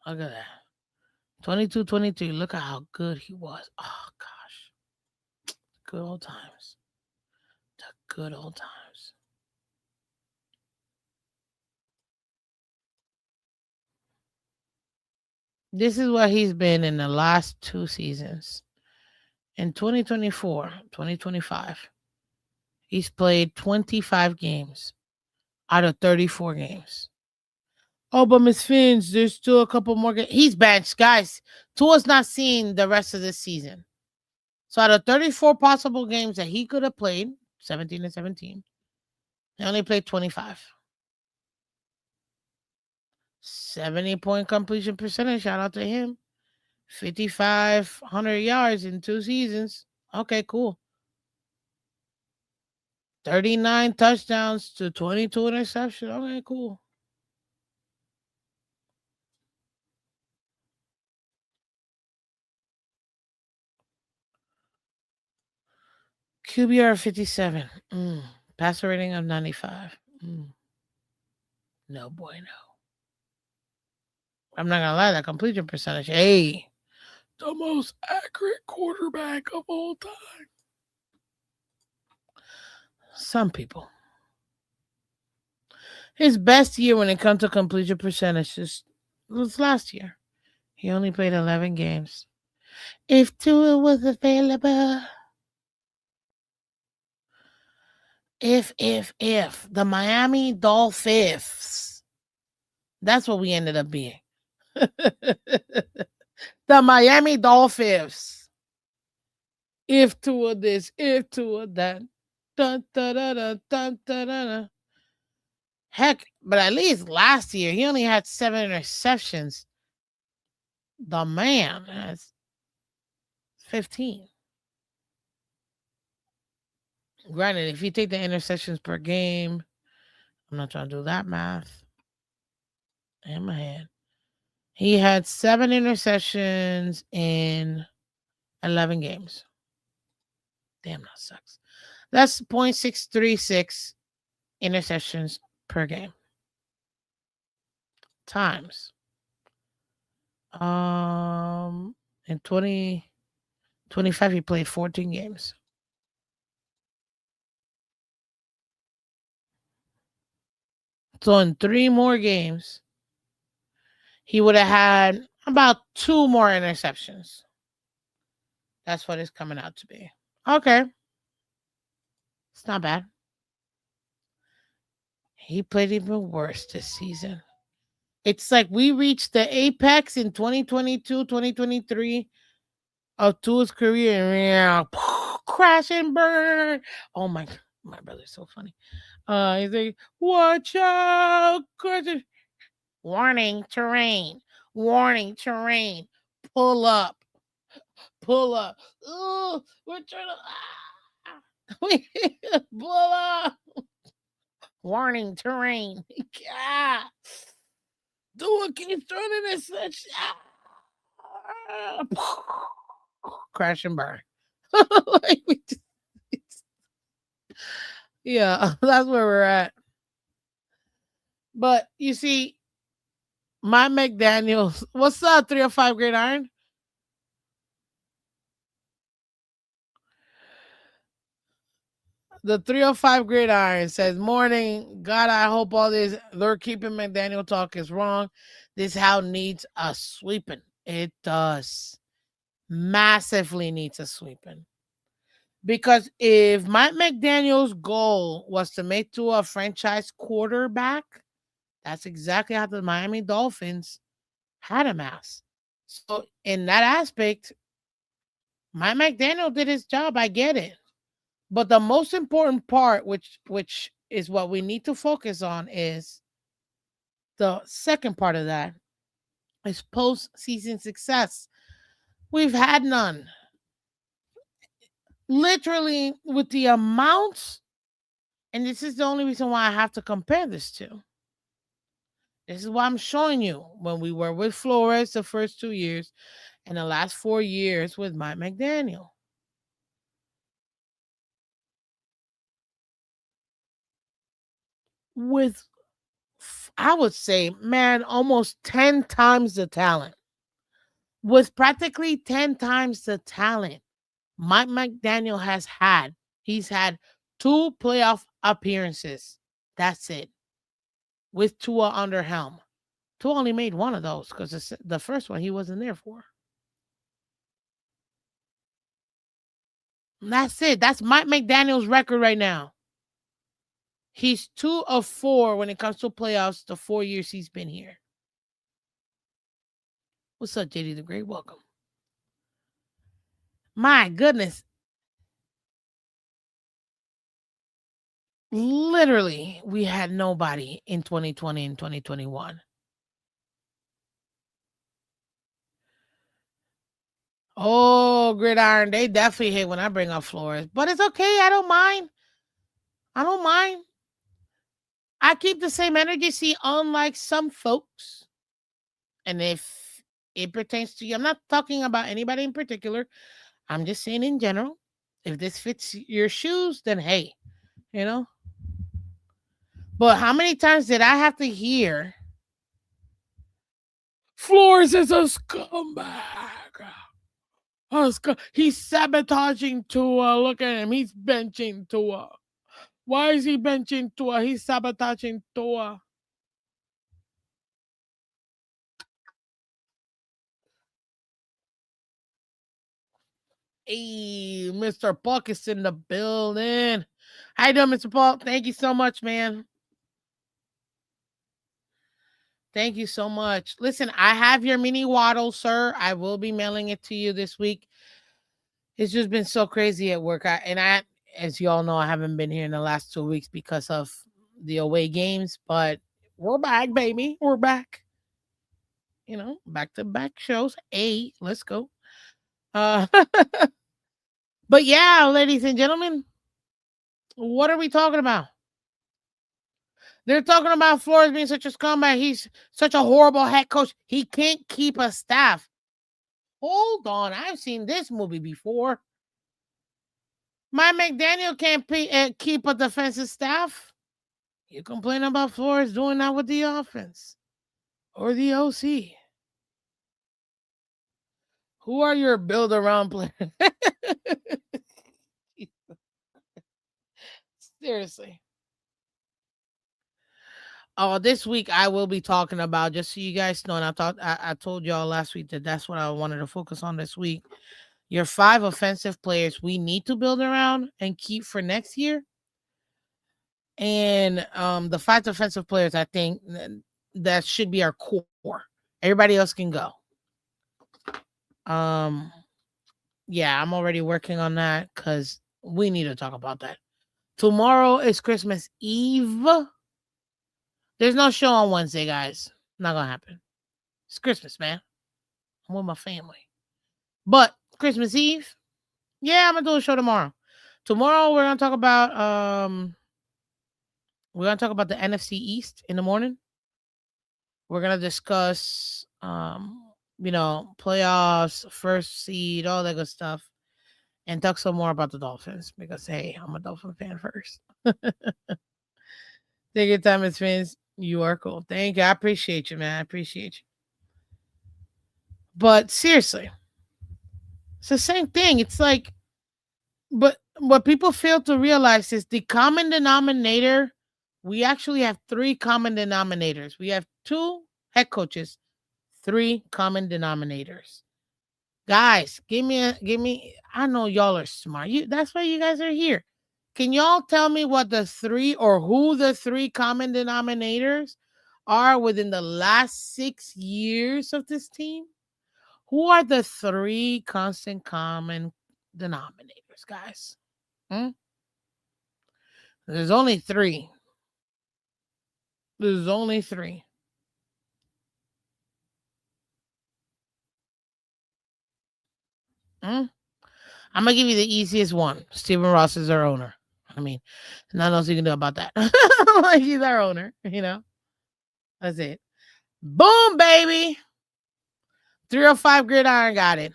Look at that. 22-23. Look at how good he was. Oh, gosh. Good old times. The good old times. This is what he's been in the last two seasons. In 2024, 2025, he's played 25 games out of 34 games. Oh, but Miss Phins, there's still a couple more games. He's benched, guys. Tua's not seeing the rest of this season. So out of 34 possible games that he could have played, 17 and 17, he only played 25. 70-point completion percentage. Shout out to him. 5,500 yards in two seasons. Okay, cool. 39 touchdowns to 22 interceptions. Okay, cool. QBR 57. Passer rating of 95. No bueno. I'm not gonna lie, that completion percentage. Hey, the most accurate quarterback of all time. Some people. His best year when it comes to completion percentage was last year. He only played 11 games. If Tua was available, if the Miami Dolphins, that's what we ended up being. The Miami Dolphins. If Tua this, if Tua that. Dun, dun, dun, dun, dun, dun, dun, dun. Heck, but at least last year he only had 7 interceptions. The man has 15. Granted, if you take the interceptions per game, I'm not trying to do that math in my head. He had 7 interceptions in 11 games. Damn, that sucks. That's 0.636 interceptions per game. Times. In 2025, he played 14 games. So in 3 more games, he would have had about 2 more interceptions. That's what it's coming out to be. Okay. It's not bad. He played even worse this season. It's like we reached the apex in 2022, 2023 of Tua's career. Yeah, crash and burn. Oh my brother's so funny. He's like, watch out, warning, terrain, warning, terrain, pull up, pull up. Oh, we're trying to pull up. Warning, terrain. Ah. Dua keeps throwing this such. Crash and burn. Like yeah, that's where we're at. But you see, my McDaniels, what's up, 305 Great Iron? The 305 Great Iron says, morning, God, I hope all this they're keeping McDaniel talk is wrong. This house needs a sweeping. It does. Massively needs a sweeping. Because if Mike McDaniel's goal was to make to a franchise quarterback, that's exactly how the Miami Dolphins had him as. So in that aspect, Mike McDaniel did his job. I get it. But the most important part, which is what we need to focus on, is the second part of that is postseason success. We've had none. Literally, with the amounts And this is the only reason why I have to compare this to. This is why I'm showing you when we were with Flores the first 2 years and the last 4 years with Mike McDaniel. With, I would say, man, almost 10 times the talent. With practically 10 times the talent Mike McDaniel has had. He's had 2 playoff appearances. That's it. With Tua under helm. Tua only made one of those because the first one he wasn't there for. And that's it. That's Mike McDaniel's record right now. He's 2 of 4 when it comes to playoffs the 4 years he's been here. What's up, JD the Great? Welcome. My goodness. Literally, we had nobody in 2020 and 2021. Oh, Gridiron, they definitely hate when I bring up Flores. But it's okay. I don't mind. I don't mind. I keep the same energy. See, unlike some folks, and if it pertains to you, I'm not talking about anybody in particular. I'm just saying in general. If this fits your shoes, then hey, you know. But how many times did I have to hear Flores is a scumbag? He's sabotaging Tua. Look at him. He's benching Tua. Why is he benching Tua? He's sabotaging Tua. Hey, Mr. Puck is in the building. How you doing, Mr. Paul? Thank you so much, man. Thank you so much. Listen, I have your mini waddle, sir. I will be mailing it to you this week. It's just been so crazy at work. As you all know, I haven't been here in the last 2 weeks because of the away games, but we're back, baby. We're back. Back to back shows. Hey, let's go. Uh, but yeah, ladies and gentlemen, what are we talking about? They're talking about Flores being such a scumbag. He's such a horrible head coach. He can't keep a staff. Hold on. I've seen this movie before. My McDaniel can't keep a defensive staff. You complain about Flores doing that with the offense or the OC. Who are your build around players? Seriously. Oh, this week I will be talking about, just so you guys know, and I told y'all last week that that's what I wanted to focus on this week. Your 5 offensive players we need to build around and keep for next year. And the 5 defensive players, I think that should be our core. Everybody else can go. Yeah, I'm already working on that because we need to talk about that. Tomorrow is Christmas Eve. There's no show on Wednesday, guys. Not gonna happen. It's Christmas, man. I'm with my family. But Christmas Eve, yeah, I'm gonna do a show tomorrow. Tomorrow we're gonna talk about the NFC East in the morning. We're gonna discuss playoffs, first seed, all that good stuff, and talk some more about the Dolphins because hey, I'm a Dolphin fan first. Take your time, Miss Phins. You are cool. Thank you. I appreciate you, man. I appreciate you. But seriously, it's the same thing. It's like, but what people fail to realize is the common denominator. We actually have 3 common denominators. We have 2 head coaches, 3 common denominators. Guys, give me. I know y'all are smart. That's why you guys are here. Can y'all tell me what the 3 or who the 3 common denominators are within the last 6 years of this team? Who are the 3 constant common denominators, guys? There's only 3. There's only 3. I'm gonna give you the easiest one. Stephen Ross is our owner. I mean, nothing else you can do about that. Like he's our owner, you know. That's it. Boom, baby. 305 gridiron got it.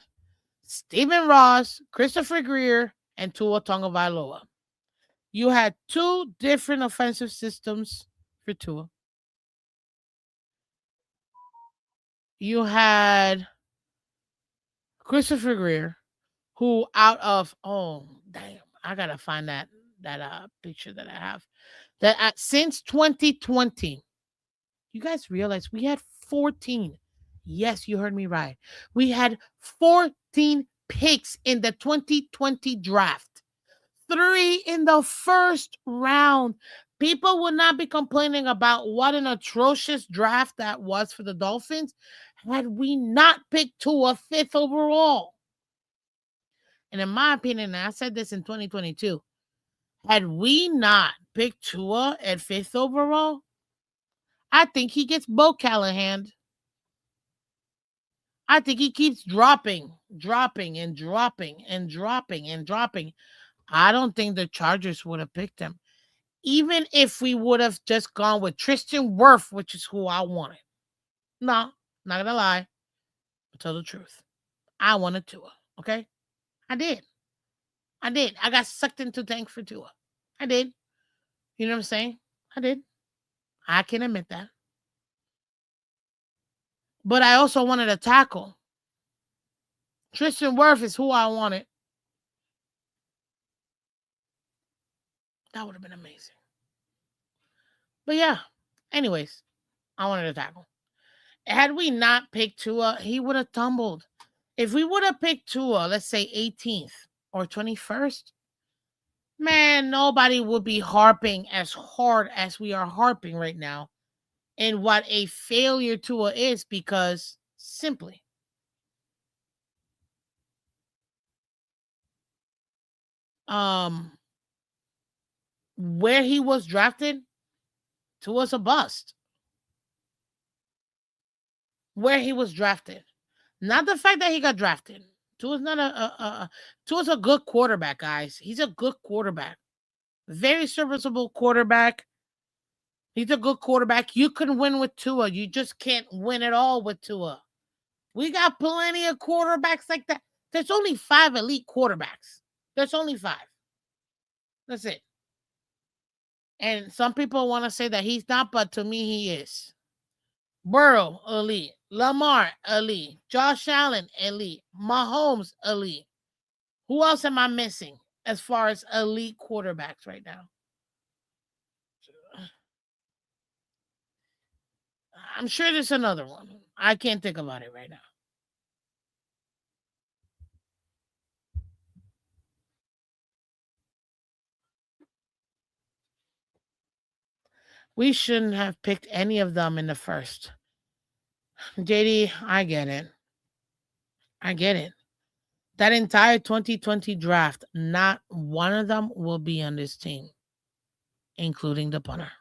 Stephen Ross, Christopher Greer, and Tua Tagovailoa. You had two different offensive systems for Tua. You had Christopher Greer, who out of damn, I gotta find that picture that I have. That since 2020, you guys realize we had 14. Yes, you heard me right. We had 14 picks in the 2020 draft. 3 in the first round. People would not be complaining about what an atrocious draft that was for the Dolphins had we not picked Tua fifth overall. And in my opinion, and I said this in 2022, had we not picked Tua at fifth overall, I think he gets Bo Callahan. I think he keeps dropping, dropping, and dropping, and dropping, and dropping. I don't think the Chargers would have picked him. Even if we would have just gone with Tristan Wirth, which is who I wanted. No, not gonna lie. I'll tell the truth. I wanted Tua. Okay? I did. I did. I got sucked into tank for Tua. I did. You know what I'm saying? I did. I can admit that. But I also wanted a tackle. Tristan Wirth is who I wanted. That would have been amazing. But yeah. Anyways, I wanted a tackle. Had we not picked Tua, he would have tumbled. If we would have picked Tua, let's say 18th or 21st, man, nobody would be harping as hard as we are harping right now and what a failure Tua is, because simply um where he was drafted, Tua's a bust. Where he was drafted, not the fact that he got drafted. Tua's not Tua's a good quarterback, guys. He's a good quarterback, very serviceable quarterback. He's a good quarterback. You can win with Tua. You just can't win at all with Tua. We got plenty of quarterbacks like that. There's only 5 elite quarterbacks. There's only 5. That's it. And some people want to say that he's not, but to me, he is. Burrow, elite. Lamar, elite. Josh Allen, elite. Mahomes, elite. Who else am I missing as far as elite quarterbacks right now? I'm sure there's another one. I can't think about it right now. We shouldn't have picked any of them in the first. JD, I get it. I get it. That entire 2020 draft, not one of them will be on this team, including the punter.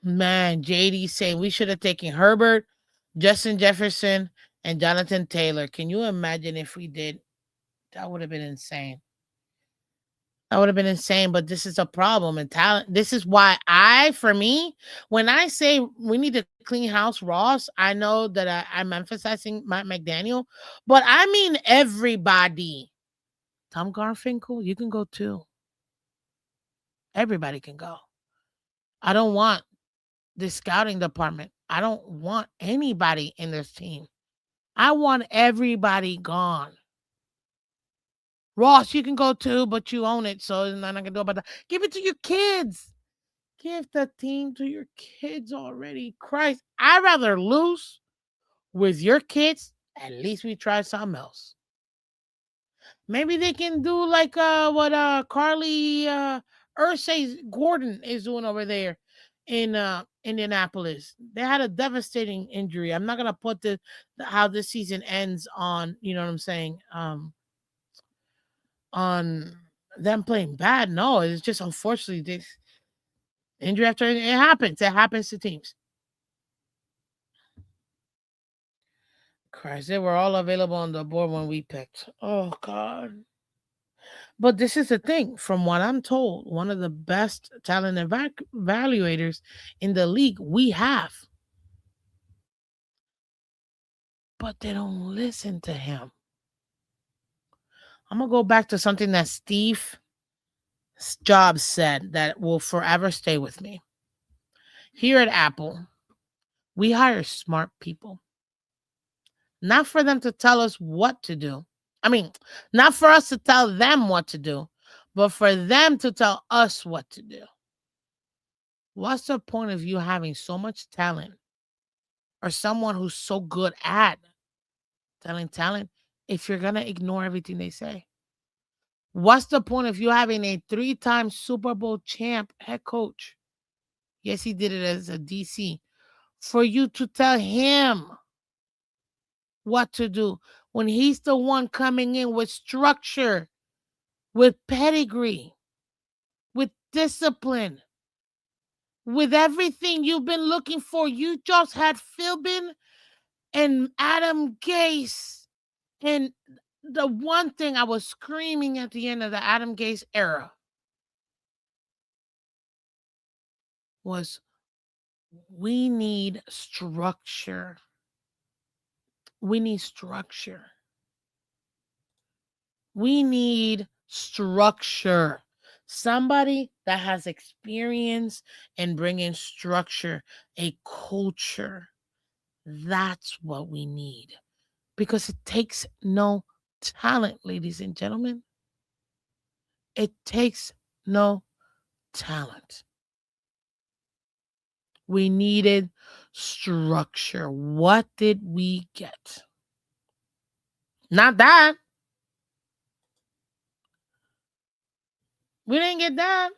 Man, JD saying we should have taken Herbert, Justin Jefferson, and Jonathan Taylor. Can you imagine if we did? That would have been insane. That would have been insane, but this is a problem and talent. This is why for me, when I say we need to clean house Ross, I know that I'm emphasizing McDaniel, but I mean everybody. Tom Garfinkel, you can go too. Everybody can go. I don't want this scouting department. I don't want anybody in this team. I want everybody gone. Ross, you can go too, but you own it, so there's nothing I can do about that. Give it to your kids. Give the team to your kids already. Christ, I'd rather lose with your kids. At least we try something else. Maybe they can do like what Carly Ursay Gordon is doing over there in Indianapolis. They had a devastating injury. I'm not gonna put how this season ends on, you know what I'm saying, on them playing bad. No, it's just unfortunately this injury after it happens. It happens to teams. Christ, they were all available on the board when we picked. Oh God. But this is the thing, from what I'm told, one of the best talent evaluators in the league we have, but they don't listen to him. I'm gonna go back to something that Steve Jobs said that will forever stay with me. Here at Apple, we hire smart people, not for them to tell us what to do. I mean, not for us to tell them what to do, but for them to tell us what to do. What's the point of you having so much talent or someone who's so good at telling talent if you're going to ignore everything they say? What's the point of you having a 3-time Super Bowl champ head coach? Yes, he did it as a DC. For you to tell him what to do when he's the one coming in with structure, with pedigree, with discipline, with everything you've been looking for. You just had Philbin and Adam Gase. And the one thing I was screaming at the end of the Adam Gase era was we need structure. We need structure. We need structure. Somebody that has experience in bringing structure, a culture. That's what we need. Because it takes no talent, ladies and gentlemen. It takes no talent. We needed structure. What did we get? Not that. We didn't get that.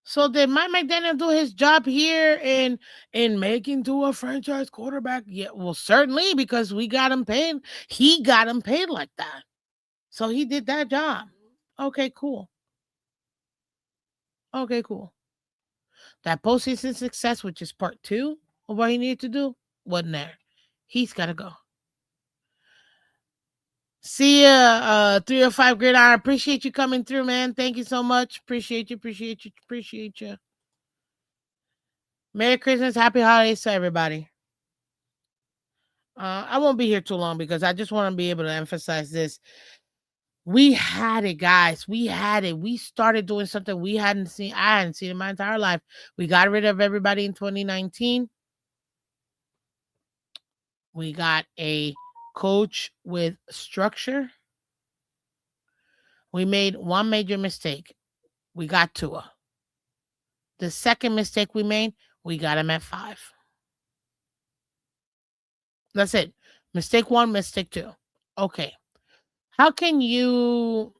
So did Mike McDaniel do his job here in making to a franchise quarterback? Yeah, well, certainly, because we got him paid. He got him paid like that. So he did that job. Okay, cool. Okay, cool. That postseason success, which is part 2 of what he needed to do, wasn't there. He's got to go. See ya, 305 Gridiron. I appreciate you coming through, man. Thank you so much. Appreciate you, appreciate you, appreciate you. Merry Christmas, happy holidays to everybody. I won't be here too long because I just want to be able to emphasize this. We had it, guys. We had it. We started doing something we hadn't seen. I hadn't seen in my entire life. We got rid of everybody in 2019. We got a coach with structure. We made one major mistake. We got Tua. The second mistake we made, we got him at 5. That's it. Mistake 1, mistake 2. Okay. How can you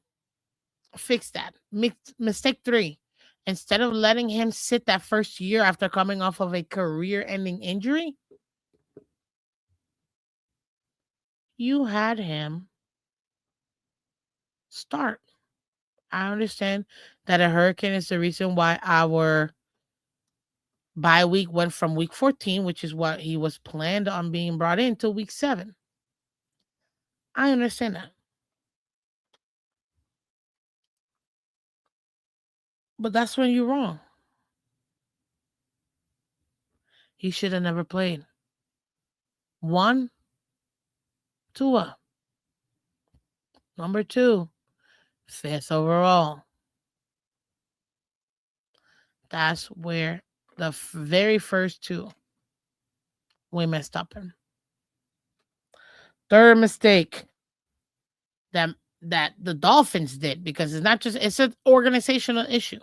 fix that? Mistake 3. Instead of letting him sit that first year after coming off of a career-ending injury, you had him start. I understand that a hurricane is the reason why our bye week went from week 14, which is what he was planned on being brought in, to week 7. I understand that. But that's when you're wrong. He should have never played. 1, Tua. Number 2, 5th overall. That's where the very first 2 we messed up in. Third mistake that the Dolphins did, because it's an organizational issue,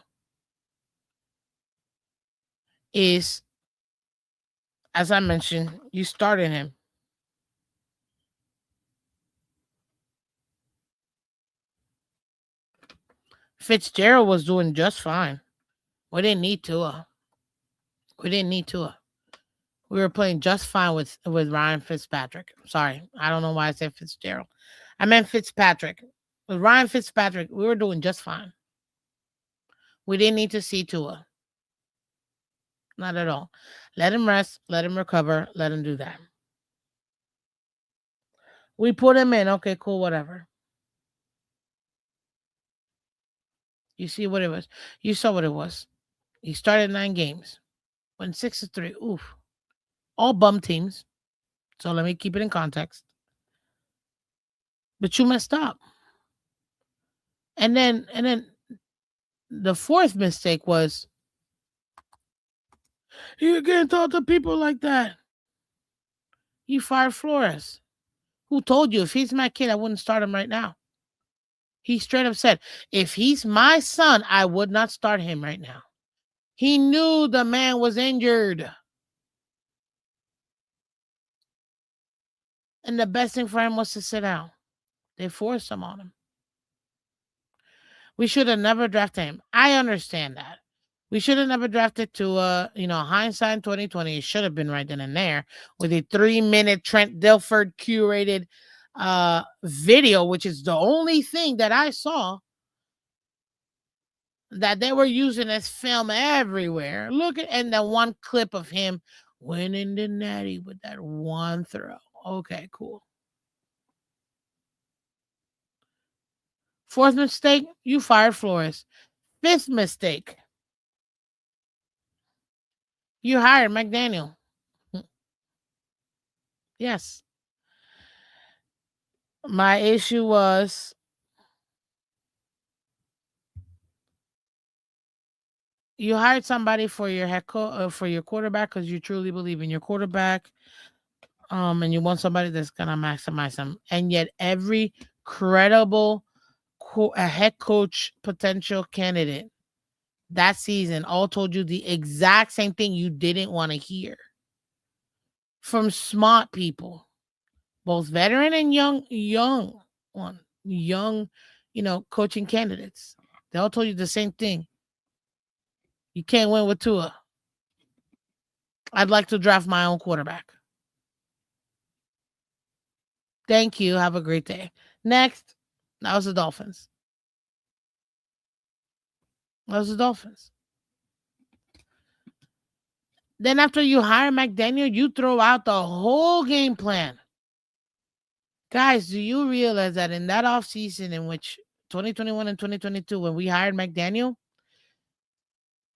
is, as I mentioned, you started him. Fitzgerald was doing just fine. We didn't need Tua. We didn't need Tua. We were playing just fine with Ryan Fitzpatrick. Sorry, I don't know why I said Fitzgerald. I meant Fitzpatrick. With Ryan Fitzpatrick, we were doing just fine. We didn't need to see Tua. Not at all. Let him rest. Let him recover. Let him do that. We put him in. Okay, cool, whatever. You see what it was. You saw what it was. He started 9 games. Went 6-3. Oof. All bum teams. So let me keep it in context. But you messed up. And then the fourth mistake was you can't talk to people like that. You fired Flores. Who told you if he's my kid, I wouldn't start him right now? He straight up said, if he's my son, I would not start him right now. He knew the man was injured. And the best thing for him was to sit down. They forced him on him. We should have never drafted him. I understand that. We should have never drafted Tua. Hindsight 2020 should have been right then and there with a 3-minute Trent Dilford curated video, which is the only thing that I saw that they were using as film everywhere. Look at and the one clip of him winning the natty with that one throw. Okay, cool. Fourth mistake, you fired Flores. Fifth mistake, you hired McDaniel. Yes. My issue was you hired somebody for your for your quarterback because you truly believe in your quarterback, and you want somebody that's gonna maximize him. And yet, every credible a head coach potential candidate that season all told you the exact same thing you didn't want to hear from smart people, both veteran and young, coaching candidates. They all told you the same thing. You can't win with Tua. I'd like to draft my own quarterback. Thank you. Have a great day. Next, that was the Dolphins. That was the Dolphins. Then after you hire McDaniel, you throw out the whole game plan. Guys, do you realize that in that offseason in which 2021 and 2022, when we hired McDaniel,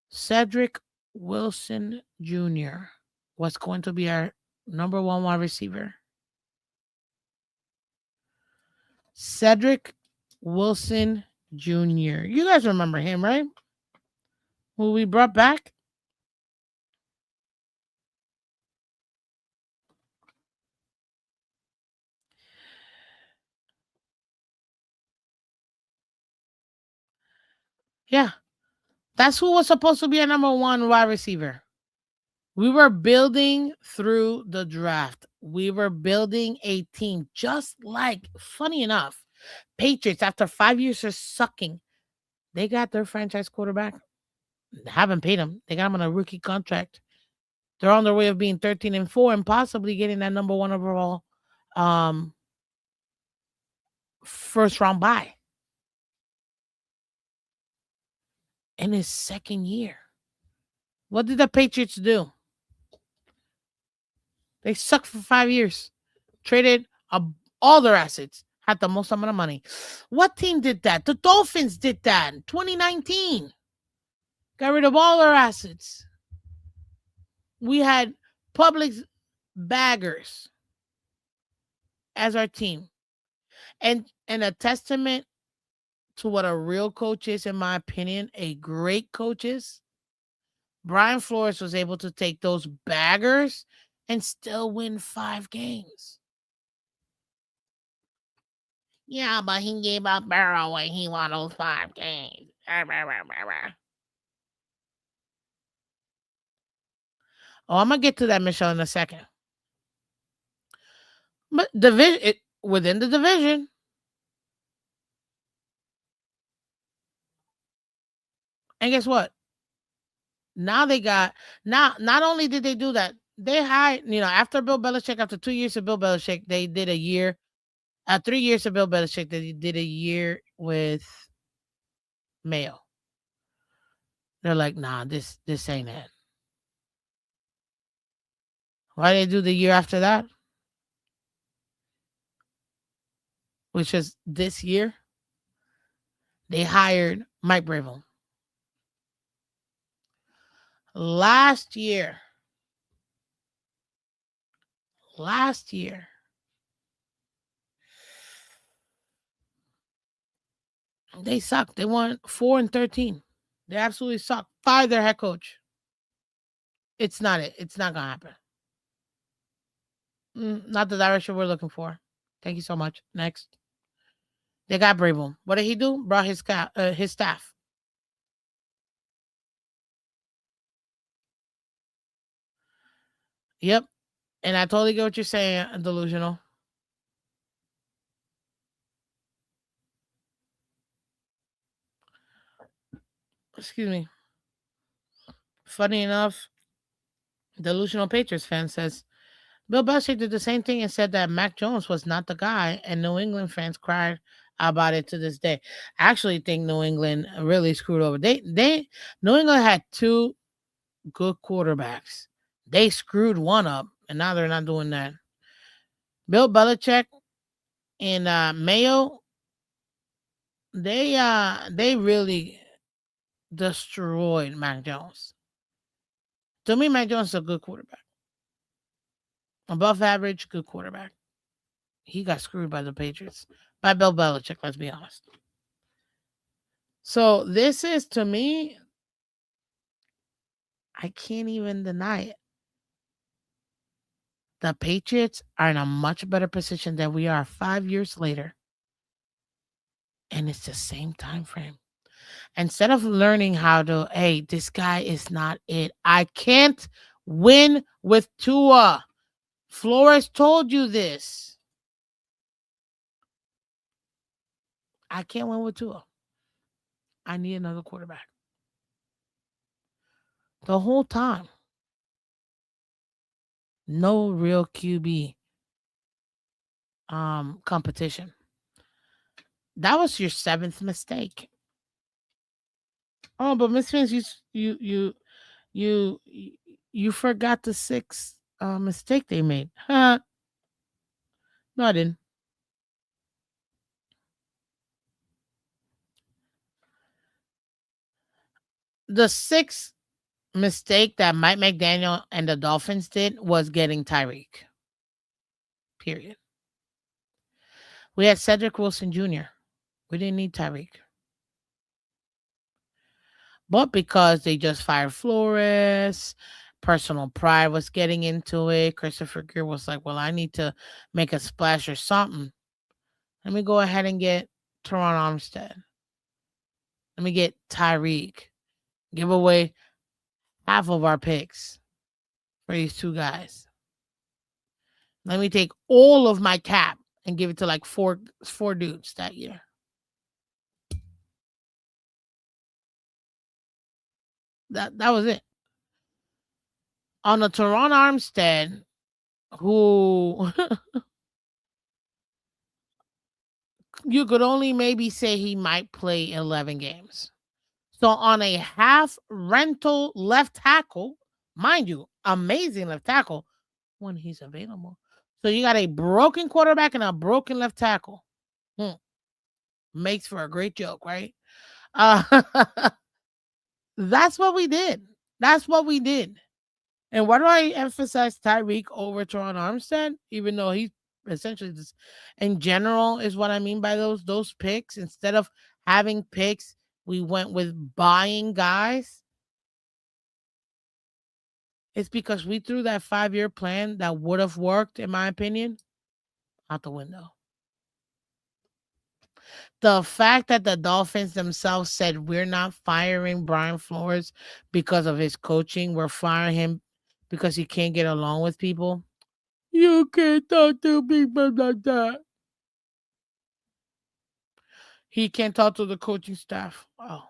Cedric Wilson Jr. was going to be our number one wide receiver. Cedric Wilson Jr. You guys remember him, right? Who we brought back? Yeah. That's who was supposed to be a number one wide receiver. We were building through the draft. We were building a team just like, funny enough, Patriots, after 5 years of sucking, they got their franchise quarterback. They haven't paid him. They got him on a rookie contract. They're on their way of being 13-4 and possibly getting that number one overall first round bye in his second year. What did the Patriots do? They sucked for 5 years. Traded all their assets. Had the most amount of money. What team did that? The Dolphins did that in 2019. Got rid of all their assets. We had public baggers as our team. And a testament to what a real coach is, in my opinion, a great coach is, Brian Flores was able to take those baggers and still win 5 games. Yeah, but he gave up Burrow when he won those 5 games. Oh, I'm gonna get to that, Michelle, in a second. But within the division, and guess what? Now they got not only did they do that, they hired, after Bill Belichick, after 2 years of Bill Belichick, they did a year. 3 years of Bill Belichick, they did a year with Mayo. They're like, nah, this ain't it. Why they do the year after that, which is this year, they hired Mike Bravo. Last year, last year, they sucked. They won 4-13. They absolutely suck. Fire their head coach. It's not it. It's not gonna happen. Not the direction we're looking for. Thank you so much. Next, they got Brable. What did he do? Brought his staff. Yep. And I totally get what you're saying, delusional. Excuse me. Funny enough, delusional Patriots fan says Bill Belichick did the same thing and said that Mac Jones was not the guy, and New England fans cried about it to this day. I actually think New England really screwed over. They New England had two good quarterbacks. They screwed one up, and now they're not doing that. Bill Belichick and Mayo, they really destroyed Mac Jones. To me, Mac Jones is a good quarterback. Above average, good quarterback. He got screwed by the Patriots. By Bill Belichick, let's be honest. So this is, to me, I can't even deny it. The Patriots are in a much better position than we are 5 years later. And it's the same time frame. Instead of learning how to, hey, this guy is not it. I can't win with Tua. Flores told you this. I can't win with Tua. I need another quarterback. The whole time. No real QB competition. That was your seventh mistake. Oh, but Miss Fins, you you forgot the sixth mistake they made. Huh? No, I didn't. The sixth mistake that Mike McDaniel and the Dolphins did was getting Tyreek. Period. We had Cedric Wilson Jr. We didn't need Tyreek. But because they just fired Flores, personal pride was getting into it. Christopher Greer was like, well, I need to make a splash or something. Let me go ahead and get Teron Armstead. Let me get Tyreek. Give away half of our picks for these two guys. Let me take all of my cap and give it to like four dudes that year. That was it. On a Teron Armstead, who you could only maybe say he might play 11 games. So on a half rental left tackle, mind you, amazing left tackle when he's available. So you got a broken quarterback and a broken left tackle. Makes for a great joke, right? Uh, that's what we did. That's what we did. And why do I emphasize Tyreek over Teron Armstead? Even though he's essentially just in general is what I mean by those picks. Instead of having picks, we went with buying guys. It's because we threw that 5-year plan that would have worked, in my opinion, out the window. The fact that the Dolphins themselves said we're not firing Brian Flores because of his coaching, we're firing him because he can't get along with people. You can't talk to people like that. He can't talk to the coaching staff. Oh.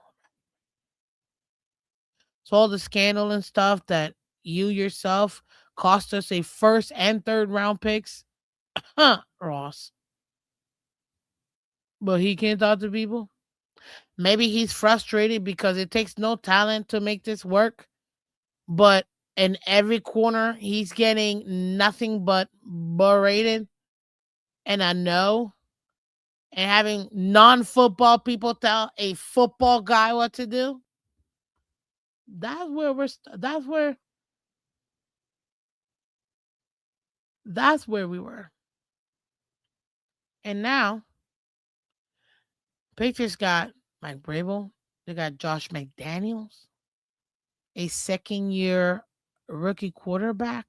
So all the scandal and stuff that you yourself cost us a first and third round picks. Huh, Ross. But he can't talk to people. Maybe he's frustrated because it takes no talent to make this work. But in every corner, he's getting nothing but berated and a no, and having non-football people tell a football guy what to do. That's where we were. And now Patriots got Mike Brable. They got Josh McDaniels, a second year rookie quarterback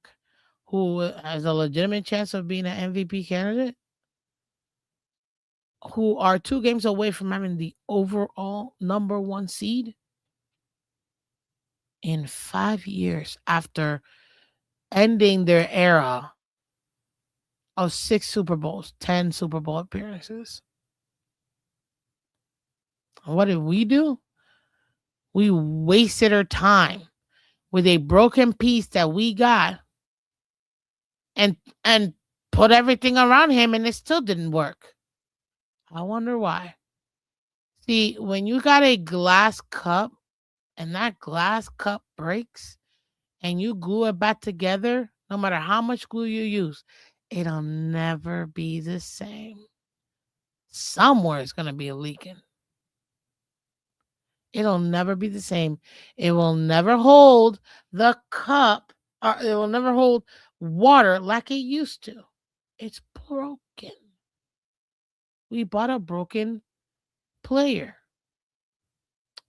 who has a legitimate chance of being an MVP candidate, who are 2 games away from having the overall number one seed in 5 years after ending their era of 6 Super Bowls, 10 Super Bowl appearances. What did we do? We wasted our time with a broken piece that we got and and put everything around him and it still didn't work. I wonder why. See, when you got a glass cup and that glass cup breaks and you glue it back together, no matter how much glue you use, it'll never be the same. Somewhere it's going to be leaking. It'll never be the same. It will never hold the cup, or it will never hold water like it used to. It's broken. We bought a broken player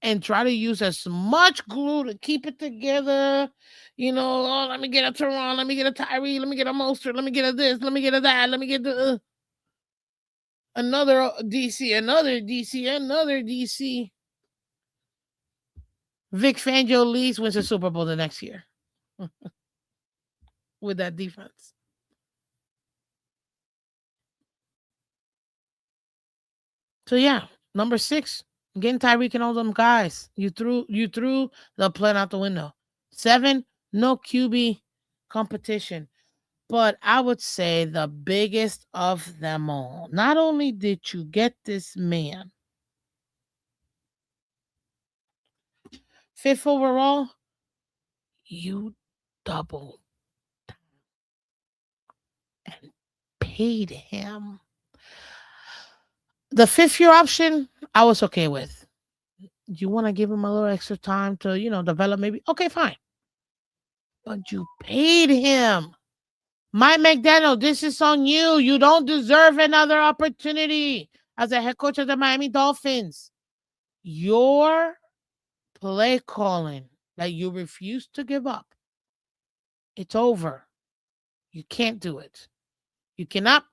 and try to use as much glue to keep it together. Oh, let me get a Teron, let me get a Tyree, let me get a Mostert, let me get a this, let me get a that, let me get the another DC, another DC, another DC. Vic Fangio leaves, wins a Super Bowl the next year with that defense. So yeah, number 6, getting Tyreek and all them guys. You threw the plan out the window. 7, no QB competition. But I would say the biggest of them all. Not only did you get this man 5th overall, you doubled and paid him. The 5th-year option, I was okay with. You want to give him a little extra time to, develop maybe? Okay, fine. But you paid him. Mike McDaniel, this is on you. You don't deserve another opportunity as a head coach of the Miami Dolphins. Your play calling that you refuse to give up, it's over. You can't do it. You cannot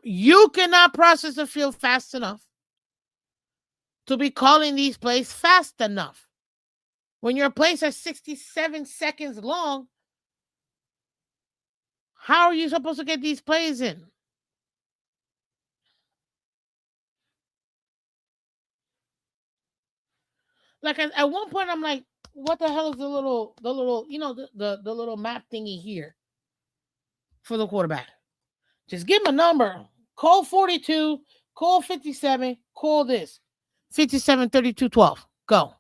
process the field fast enough to be calling these plays fast enough. When your plays are 67 seconds long, how are you supposed to get these plays in? Like at one point, I'm like, what the hell is the little map thingy here for the quarterback? Just give him a number. Call 42, call 57, call this. 57 32 12. Go.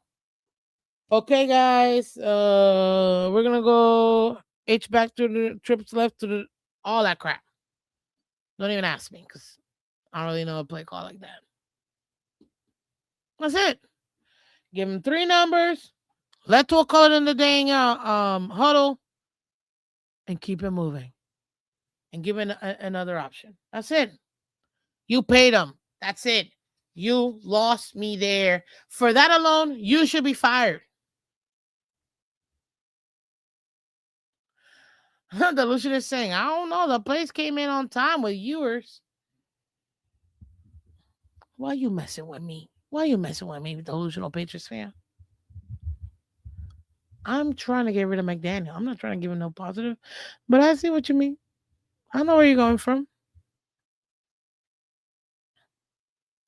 Okay, guys. We're gonna go H back to the trips left to the all that crap. Don't even ask me because I don't really know a play call like that. That's it. Give him 3 numbers. Let Tua call it in the dang huddle and keep it moving. And give him another option. That's it. You paid him. That's it. You lost me there. For that alone, you should be fired. Delusion is saying, I don't know. The place came in on time with yours. Why you messing with me? Why you messing with me, delusional Patriots fan? I'm trying to get rid of McDaniel. I'm not trying to give him no positive, but I see what you mean. I know where you're going from.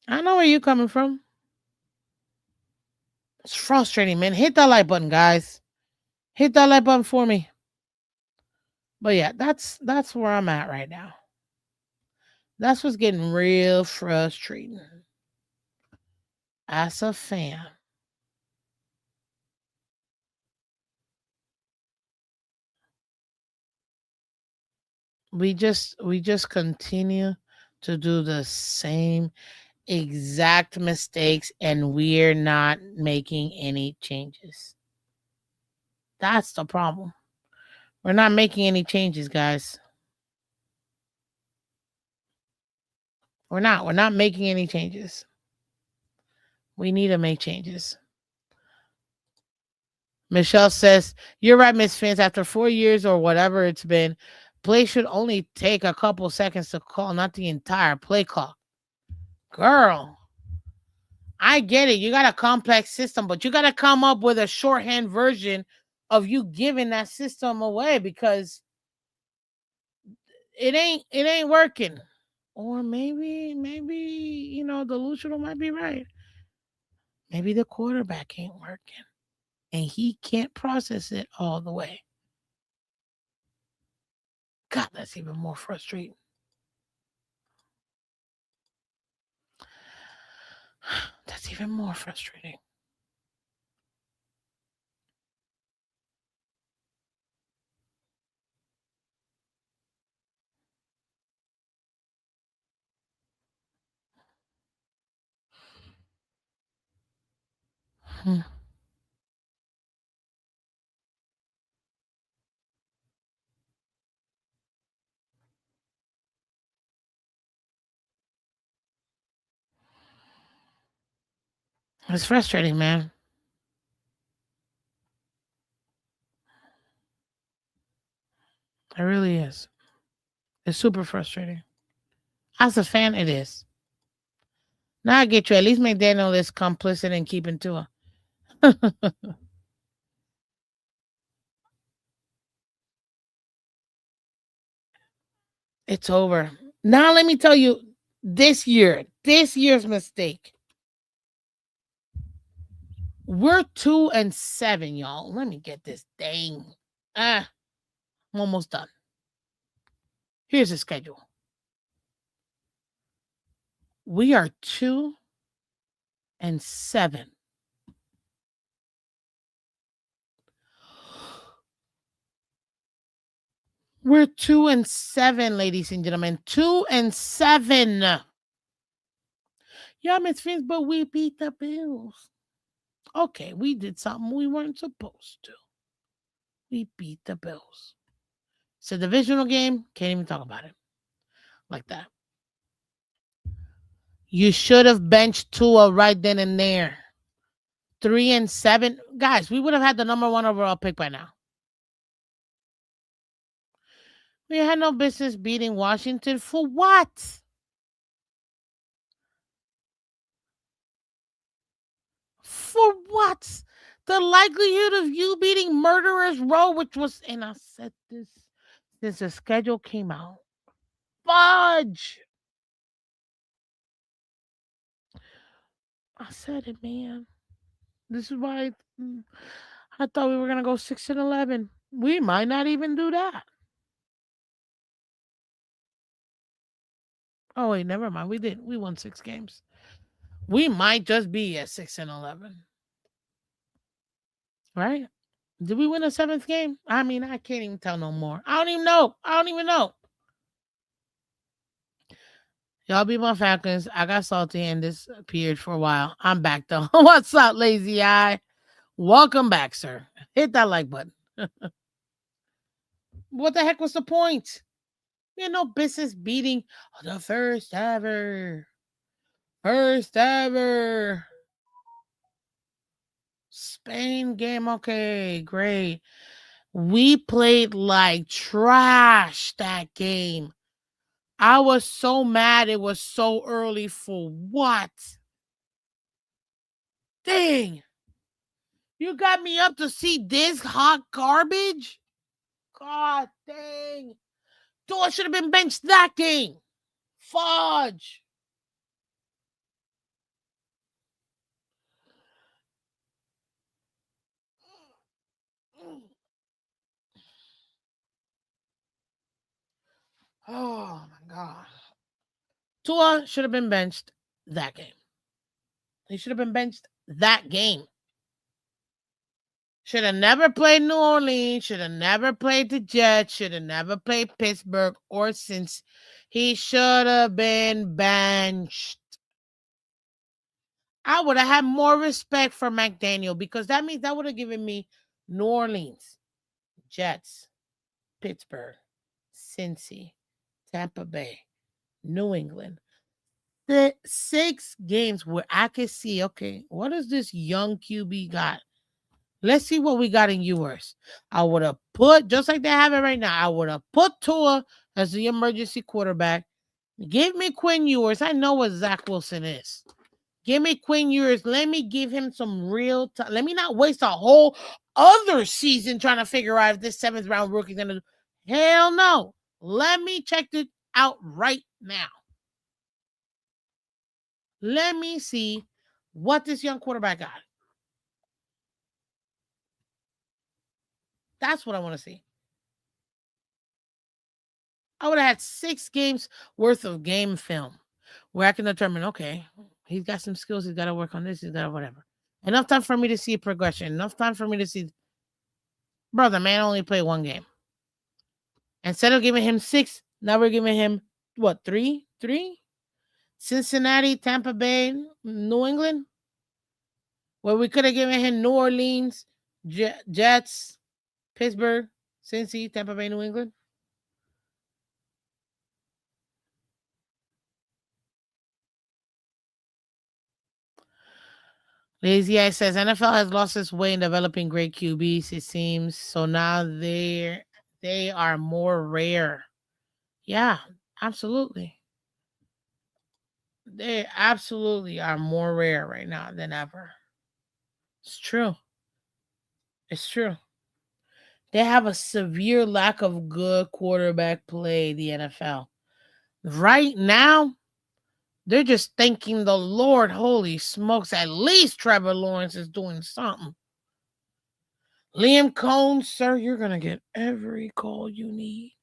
I know where you're coming from. It's frustrating, man. Hit that like button, guys. Hit that like button for me. But yeah, that's where I'm at right now. That's what's getting real frustrating as a fan. We just continue to do the same exact mistakes and we're not making any changes. That's the problem. We're not making any changes, guys. We're not making any changes. We need to make changes. Michelle says, "You're right, Miss Fins. After 4 years or whatever it's been, play should only take a couple seconds to call, not the entire play clock." Girl, I get it. You got a complex system, but you got to come up with a shorthand version of you giving that system away because it ain't working. Or maybe delusional might be right. Maybe the quarterback ain't working and he can't process it all the way. God, that's even more frustrating. That's even more frustrating. Hmm. It's frustrating, man. It really is. It's super frustrating. As a fan, it is. Now I get you. At least McDaniel is complicit in keeping Tua. It's over. Now let me tell you this year's mistake. We're 2-7, y'all. Let me get this thing. I'm almost done. Here's the schedule. We are 2-7. We're 2-7, ladies and gentlemen. 2-7. Yeah, Miss Fins, but we beat the Bills. Okay, we did something we weren't supposed to. We beat the Bills. It's a divisional game. Can't even talk about it like that. You should have benched Tua right then and there. 3-7. Guys, we would have had the number one overall pick by now. We had no business beating Washington for what? For what? The likelihood of you beating Murderers Row, which was, and I said this since the schedule came out. Fudge. I said it, man. This is why I thought we were gonna go 6-11. We might not even do that. Oh wait, never mind. We did. We won 6 games. We might just be at 6-11. Right? Did we win a seventh game? I mean, I can't even tell no more. I don't even know. I don't even know. Y'all be my Falcons. I got salty and disappeared for a while. I'm back though. What's up, lazy eye? Welcome back, sir. Hit that like button. What the heck was the point? We had no business beating the first ever Spain game. Okay, great. We played like trash that game. I was so mad it was so early for what? Dang. You got me up to see this hot garbage? God dang. Dude, I should have been benched that game. Fudge. Oh my God. Tua should have been benched that game. He should have been benched that game. Should have never played New Orleans. Should have never played the Jets. Should have never played Pittsburgh or since he should have been benched. I would have had more respect for McDaniel because that means that would have given me New Orleans, Jets, Pittsburgh, Cincy, Tampa Bay, New England. The 6 games where I could see, okay, what does this young QB got? Let's see what we got in yours. I would have put, just like they have it right now, I would have put Tua as the emergency quarterback. Give me Quinn Ewers. I know what Zach Wilson is. Give me Quinn Ewers. Let me give him some real time. Let me not waste a whole other season trying to figure out if this 7th-round rookie is going to do. Hell no. Let me check it out right now. Let me see what this young quarterback got. That's what I want to see. I would have had 6 games worth of game film where I can determine, okay, he's got some skills. He's got to work on this. He's got to whatever. Enough time for me to see progression. Enough time for me to see, brother, man only played 1 game. Instead of giving him 6, now we're giving him, what, 3? 3? Cincinnati, Tampa Bay, New England? Where we could have given him New Orleans, Jets, Pittsburgh, Cincy, Tampa Bay, New England. Lazy Eye says NFL has lost its way in developing great QBs, it seems. So now they are more rare. Yeah, absolutely. They absolutely are more rare right now than ever. It's true. It's true. They have a severe lack of good quarterback play, the NFL. Right now, they're just thanking the Lord, holy smokes, at least Trevor Lawrence is doing something. Liam Cohn, sir, you're going to get every call you need.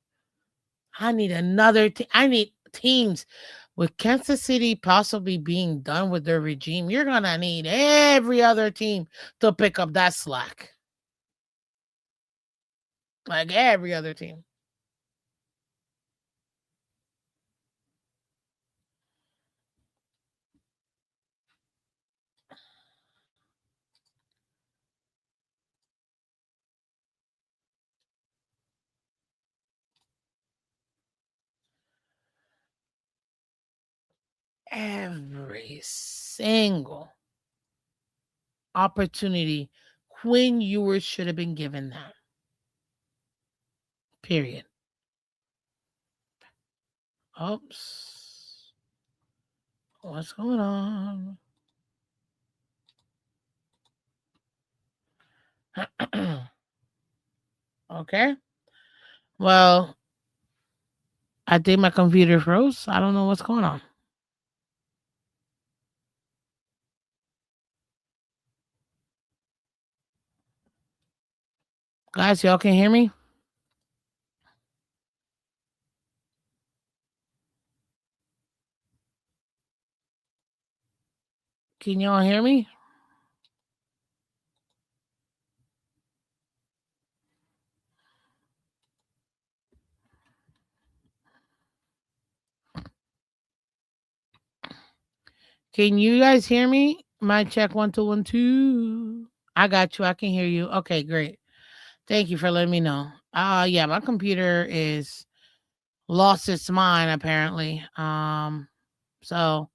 I need another team. I need teams with Kansas City possibly being done with their regime. You're going to need every other team to pick up that slack. Like every other team. Every single opportunity Quinn Ewers should have been given that. Period. Oops. What's going on? Okay. Well, I think my computer froze. I don't know what's going on. Guys, y'all can hear me? Can y'all hear me? Can you guys hear me? Mic check 1 2 1 2. I got you. I can hear you. Okay, great. Thank you for letting me know. Yeah, my computer is lost its mind apparently. So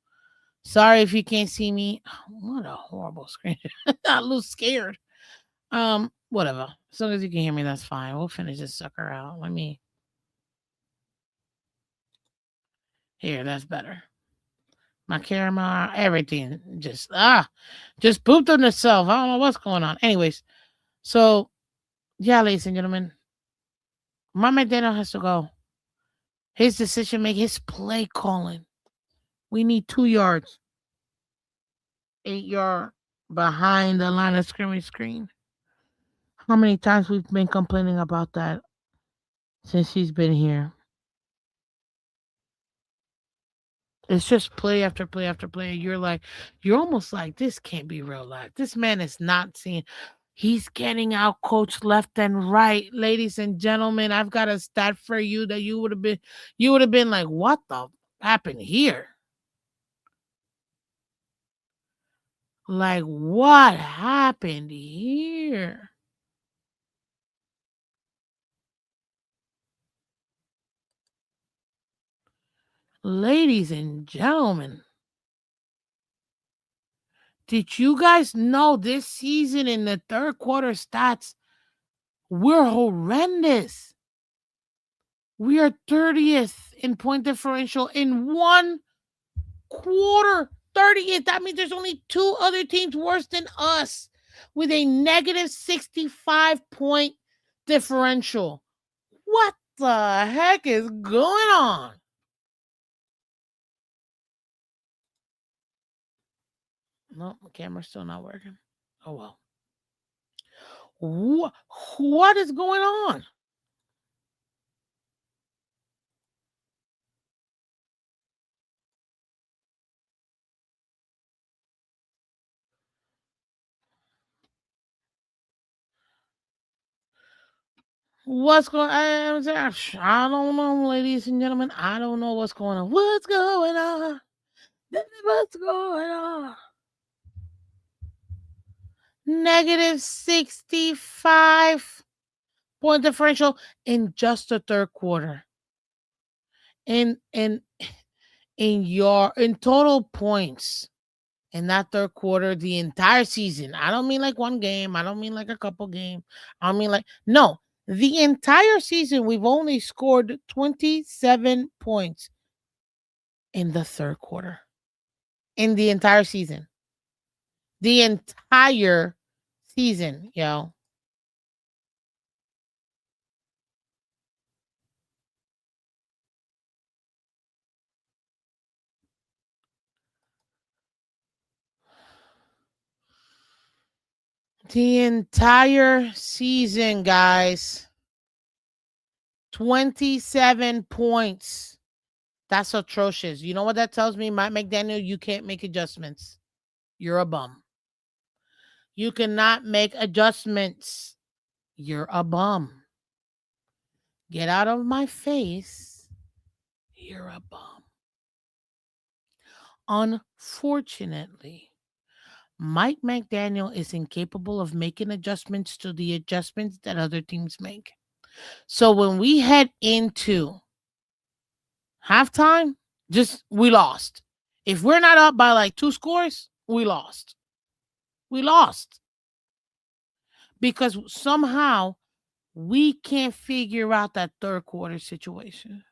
sorry if you can't see me. What a horrible screen. I look scared. Whatever. As long as you can hear me, that's fine. We'll finish this sucker out. Let me. Here, that's better. My camera, everything just pooped on itself. I don't know what's going on. Anyways, so yeah, ladies and gentlemen, my McDaniel has to go. His decision making, his play calling. We need 2 yards, 8 yard behind the line of scrimmage screen. How many times we've been complaining about that since he's been here? It's just play after play after play. You're almost like, this can't be real life. This man is not seeing. He's getting out coached left and right. Ladies and gentlemen, I've got a stat for you that you would have been like, what the happened here? Like, what happened here? Ladies and gentlemen, did you guys know this season in the third quarter stats, we're horrendous? We are 30th in point differential in one quarter. 30th. That means there's only two other teams worse than us with a negative 65 point differential. What the heck is going on? No, my camera's still not working. Oh well. What is going on? What's going on? I don't know, ladies and gentlemen. I don't know what's going on. What's going on? What's going on? Negative 65 point differential in just the third quarter. In total points in that third quarter, the entire season. I don't mean like one game. I don't mean like a couple games. I mean like no, the entire season we've only scored 27 points in the third quarter. In the entire season. The entire season, yo. The entire season, guys. 27 points. That's atrocious. You know what that tells me? Mike McDaniel, you can't make adjustments. You're a bum. You cannot make adjustments. You're a bum. Get out of my face. You're a bum. Unfortunately, Mike McDaniel is incapable of making adjustments to the adjustments that other teams make. So when we head into halftime, we lost. If we're not up by like 2 scores, we lost. We lost. Because somehow we can't figure out that third quarter situation.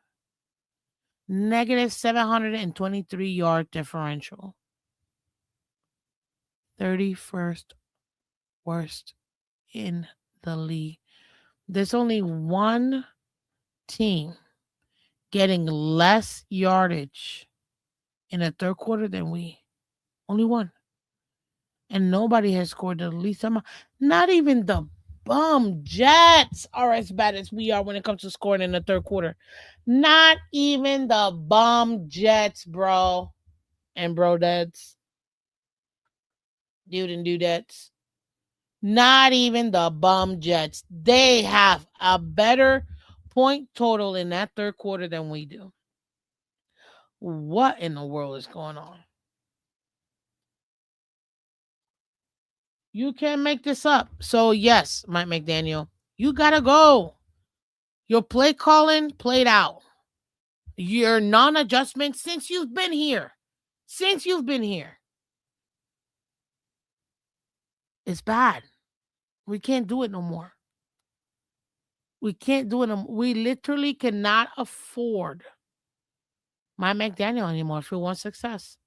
Negative 723 yard differential. 31st worst in the league. There's only one team getting less yardage in the third quarter than we. Only one. And nobody has scored the least amount. Not even the bum Jets are as bad as we are when it comes to scoring in the third quarter. Not even the bum Jets, bro. And bro dads. Dude and dudettes. Not even the bum Jets. They have a better point total in that third quarter than we do. What in the world is going on? You can't make this up. So, yes, Mike McDaniel, you got to go. Your play calling played out. Your non adjustment since you've been here. Since you've been here. It's bad. We can't do it no more. We can't do it. We literally cannot afford Mike McDaniel anymore if we want success.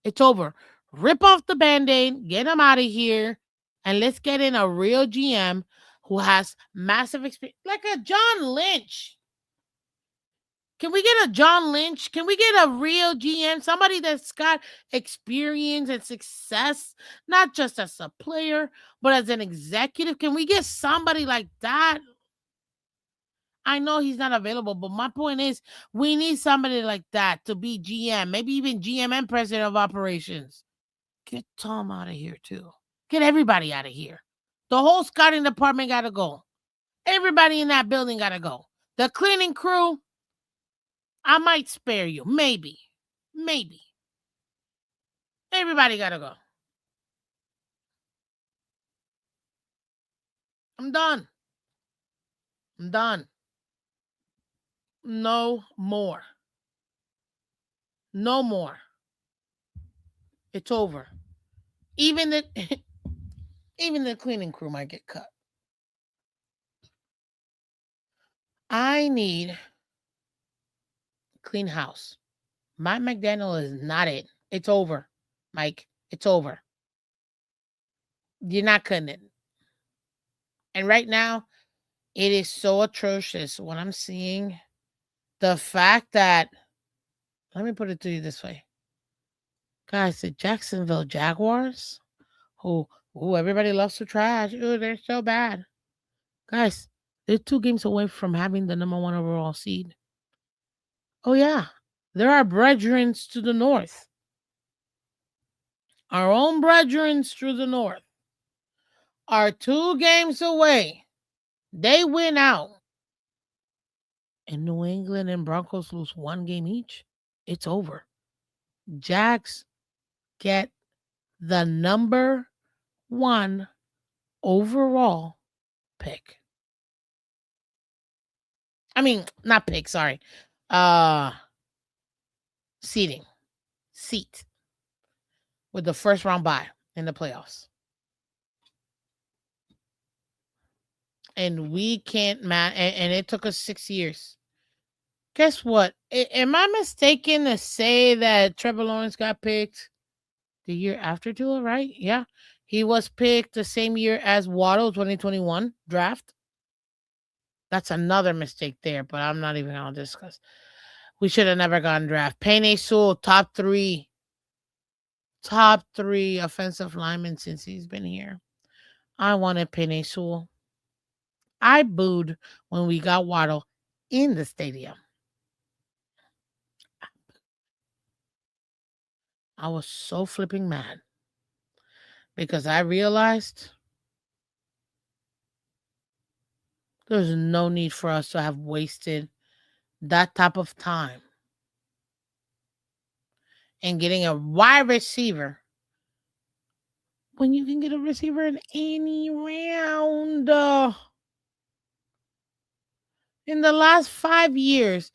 It's over. Rip off the band-aid, get him out of here, and let's get in a real GM who has massive experience, like a John Lynch. Can we get a John Lynch? Can we get a real GM? Somebody that's got experience and success, not just as a player, but as an executive. Can we get somebody like that? I know he's not available, but my point is we need somebody like that to be GM, maybe even GM and president of operations. Get Tom out of here too. Get everybody out of here. The whole scouting department got to go. Everybody in that building got to go. The cleaning crew, I might spare you. Maybe. Maybe. Everybody got to go. I'm done. I'm done. No more. No more. It's over. Even the even the cleaning crew might get cut. I need clean house. My McDaniel is not it. It's over, Mike. It's over. You're not cutting it. And right now, it is so atrocious what I'm seeing. The fact that, let me put it to you this way. Guys, the Jacksonville Jaguars, who everybody loves to trash. Oh, they're so bad. Guys, they're 2 games away from having the number 1 overall seed. Oh, yeah. There are brethren to the north. Our own brethren to the north are 2 games away. They win out. And New England and Broncos lose 1 game each. It's over. Jags get the number 1 overall pick. I mean, not pick, sorry. Seat with the first round bye in the playoffs. And we can't and it took us 6 years. Guess what? Am I mistaken to say that Trevor Lawrence got picked the year after Tua, right? Yeah. He was picked the same year as Waddle, 2021 draft. That's another mistake there, but I'm not even going to discuss. We should have never gone draft. Penei Sewell, top three offensive linemen since he's been here. I wanted Penei Sewell. I booed when we got Waddle in the stadium. I was so flipping mad because I realized there's no need for us to have wasted that type of time in getting a wide receiver when you can get a receiver in any round. In the last 5 years,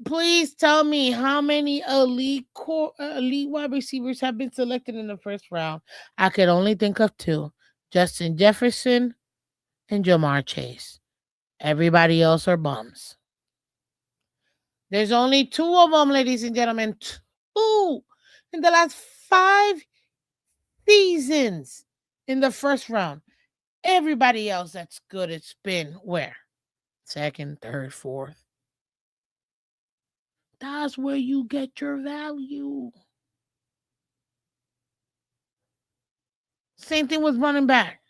please tell me how many elite wide receivers have been selected in the first round. I could only think of 2, Justin Jefferson and Jamar Chase. Everybody else are bums. There's only 2 of them, ladies and gentlemen. 2 in the last 5 seasons in the first round. Everybody else that's good, it's been where? Second, third, fourth. That's where you get your value. Same thing with running back.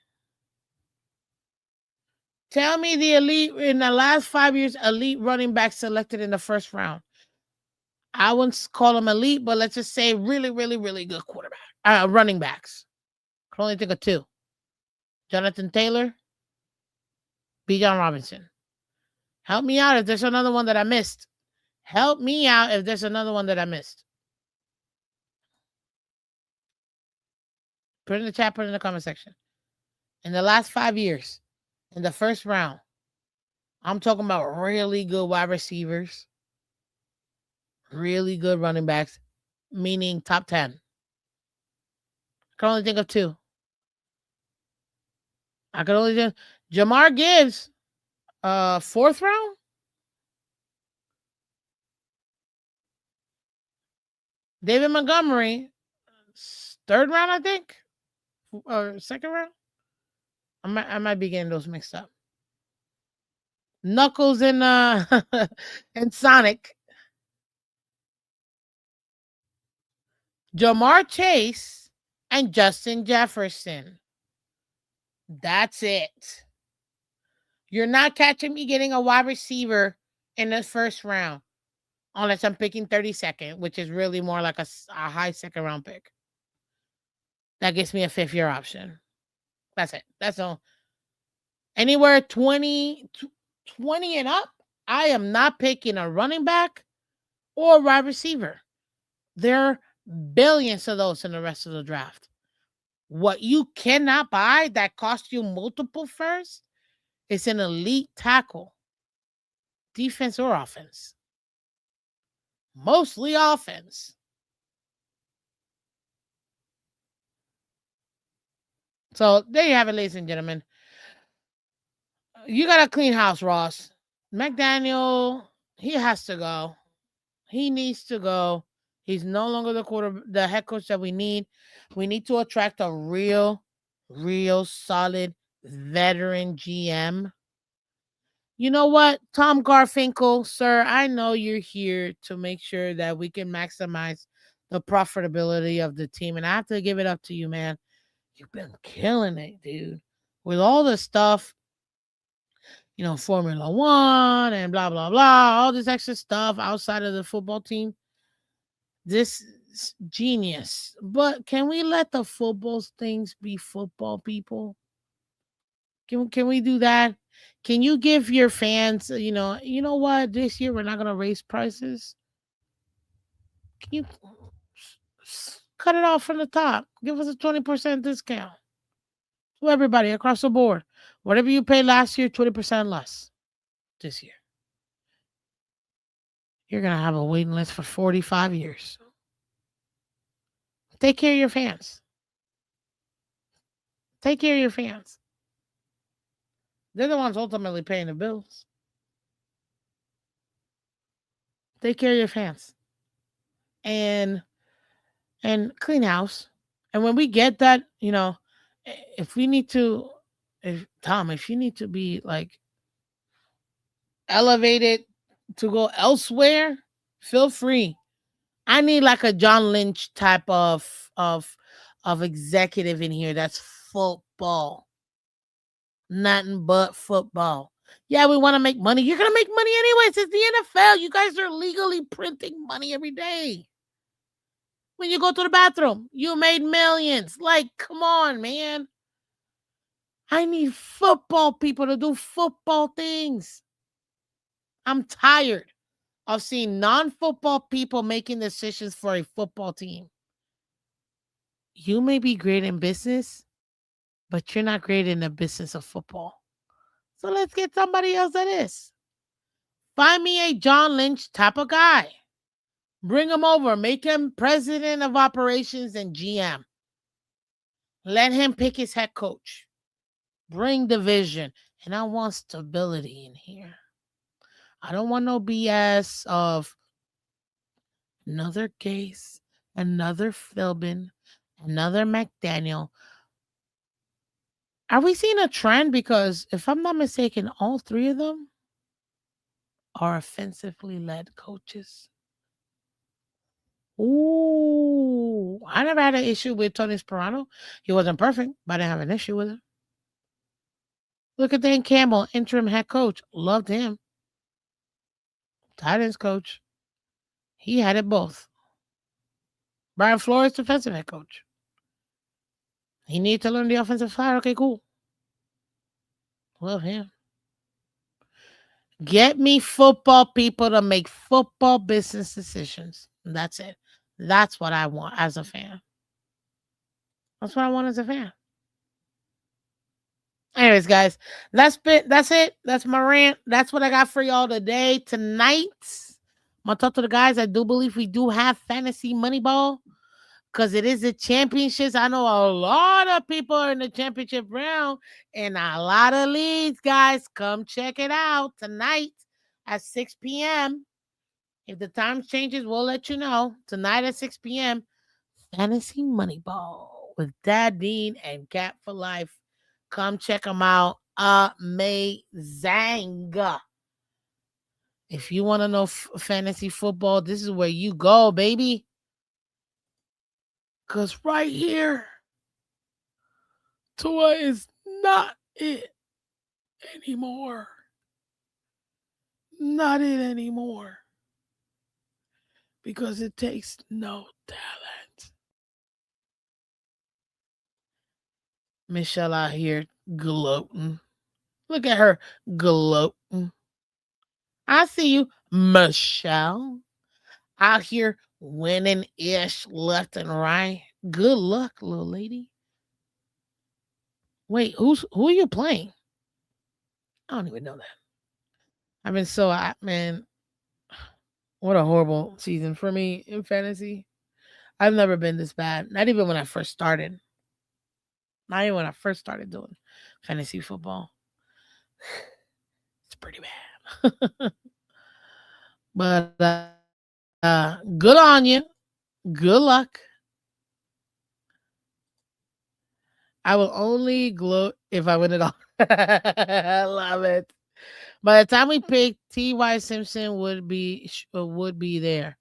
Tell me the elite in the last 5 years, elite running back selected in the first round. I wouldn't call them elite, but let's just say really, really, really good running backs. I can only think of 2. Jonathan Taylor, Bijan Robinson. Help me out if there's another one that I missed. Help me out if there's another one that I missed. Put in the chat, put in the comment section. In the last 5 years, in the first round, I'm talking about really good wide receivers, really good running backs, meaning top 10. I can only think of 2. I could only think Jamar Gibbs, 4th round. David Montgomery, 3rd round, I think, or 2nd round. I might be getting those mixed up. Knuckles and and Sonic. Jamar Chase and Justin Jefferson. That's it. You're not catching me getting a wide receiver in the first round unless I'm picking 32nd, which is really more like a high 2nd round pick. That gives me a 5th year option. That's it. That's all. Anywhere 20 and up, I am not picking a running back or a wide receiver. There are billions of those in the rest of the draft. What you cannot buy that costs you multiple first is an elite tackle, defense or offense. Mostly offense. So there you have it, ladies and gentlemen. You got a clean house, Ross. McDaniel, he has to go. He needs to go. He's no longer the head coach that we need. We need to attract a real solid veteran GM. You know what, Tom Garfinkel, sir, I know you're here to make sure that we can maximize the profitability of the team. And I have to give it up to you, man. You've been killing it, dude. With all the stuff, Formula One and blah, blah, blah, all this extra stuff outside of the football team. This is genius. But can we let the football things be football, people? Can we do that? Can you give your fans, you know what? This year we're not gonna raise prices. Can you cut it off from the top? Give us a 20% discount to everybody across the board. Whatever you paid last year, 20% less this year. You're gonna have a waiting list for 45 years. Take care of your fans. Take care of your fans. They're the ones ultimately paying the bills. Take care of your fans. And clean house. And when we get that, if we need to, if you need to be like elevated to go elsewhere, feel free. I need like a John Lynch type of executive in here that's football. Nothing but football. Yeah, we want to make money. You're gonna make money anyways. It's the NFL. You guys are legally printing money every day. When you go to the bathroom, you made millions. Like, come on, man. I need football people to do football things. I'm tired of seeing non-football people making decisions for a football team. You may be great in business, but you're not great in the business of football. So let's get somebody else that is. Find me a John Lynch type of guy. Bring him over. Make him president of operations and GM. Let him pick his head coach. Bring the vision. And I want stability in here. I don't want no BS of another case, another Philbin, another McDaniel. Are we seeing a trend? Because if I'm not mistaken, all three of them are offensively led coaches. Ooh, I never had an issue with Tony Sperano. He wasn't perfect, but I didn't have an issue with him. Look at Dan Campbell, interim head coach. Loved him. Titans coach. He had it both. Brian Flores, defensive head coach. He needed to learn the offensive side. Okay, cool. Love him. Get me football people to make football business decisions. That's it. That's what I want as a fan. That's what I want as a fan. Anyways, guys, that's it. That's my rant. That's what I got for y'all today. Tonight, I'm gonna talk to the guys. I do believe we do have fantasy Moneyball because it is the championships. I know a lot of people are in the championship round and a lot of leagues, guys. Come check it out tonight at 6 p.m. If the time changes, we'll let you know. Tonight at 6 p.m. Fantasy Moneyball with Dad Dean and Cat for Life. Come check them out. Amazing. If you want to know fantasy football, this is where you go, baby. Because right here, Tua is not it anymore. Not it anymore. Because it takes no talent. Michelle out here gloating. Look at her gloating. I see you, Michelle. Out here winning ish left and right. Good luck, little lady. Wait, who are you playing? I don't even know that. I've been so man. What a horrible season for me in fantasy. I've never been this bad. Not even when I first started. Not even when I first started doing fantasy football. It's pretty bad. But good on you. Good luck. I will only gloat if I win it all. I love it. By the time we pick, T.Y. Simpson would be there.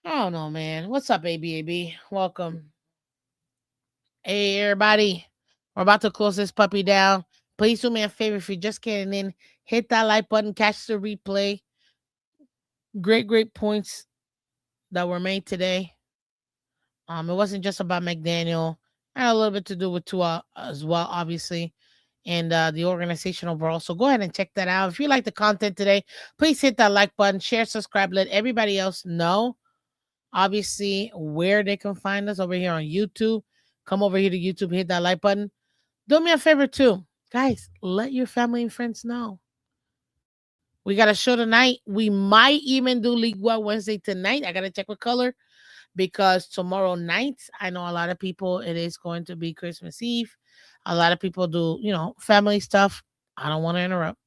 I don't know, man. What's up, ABAB? Welcome. Hey, everybody. We're about to close this puppy down. Please do me a favor if you're just getting in, hit that like button, catch the replay. Great points that were made today. It wasn't just about McDaniel. It had a little bit to do with Tua as well, obviously, and the organization overall. So go ahead and check that out. If you like the content today, please hit that like button, share, subscribe, let everybody else know, obviously, where they can find us over here on YouTube. Come over here to YouTube, hit that like button. Do me a favor too, guys. Let your family and friends know. We got a show tonight. We might even do League One Wednesday tonight. I gotta check with color because tomorrow night, I know a lot of people, it is going to be Christmas Eve. A lot of people do, family stuff. I don't want to interrupt.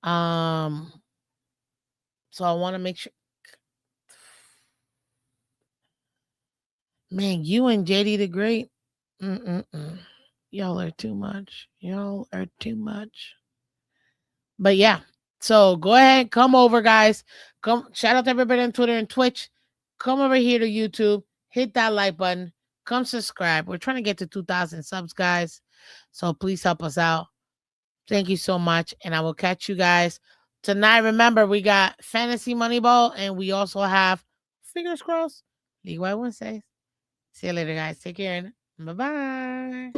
Um, so I want to make sure. Man, you and JD the Great. Mm-mm-mm. Y'all are too much. Y'all are too much. But yeah, so go ahead, come over, guys. Come shout out to everybody on Twitter and Twitch. Come over here to YouTube, hit that like button, come subscribe. We're trying to get to 2,000 subs, guys. So please help us out. Thank you so much. And I will catch you guys tonight. Remember, we got Fantasy Moneyball and we also have, fingers crossed, League Wide Wednesdays. See you later, guys. Take care. Bye bye.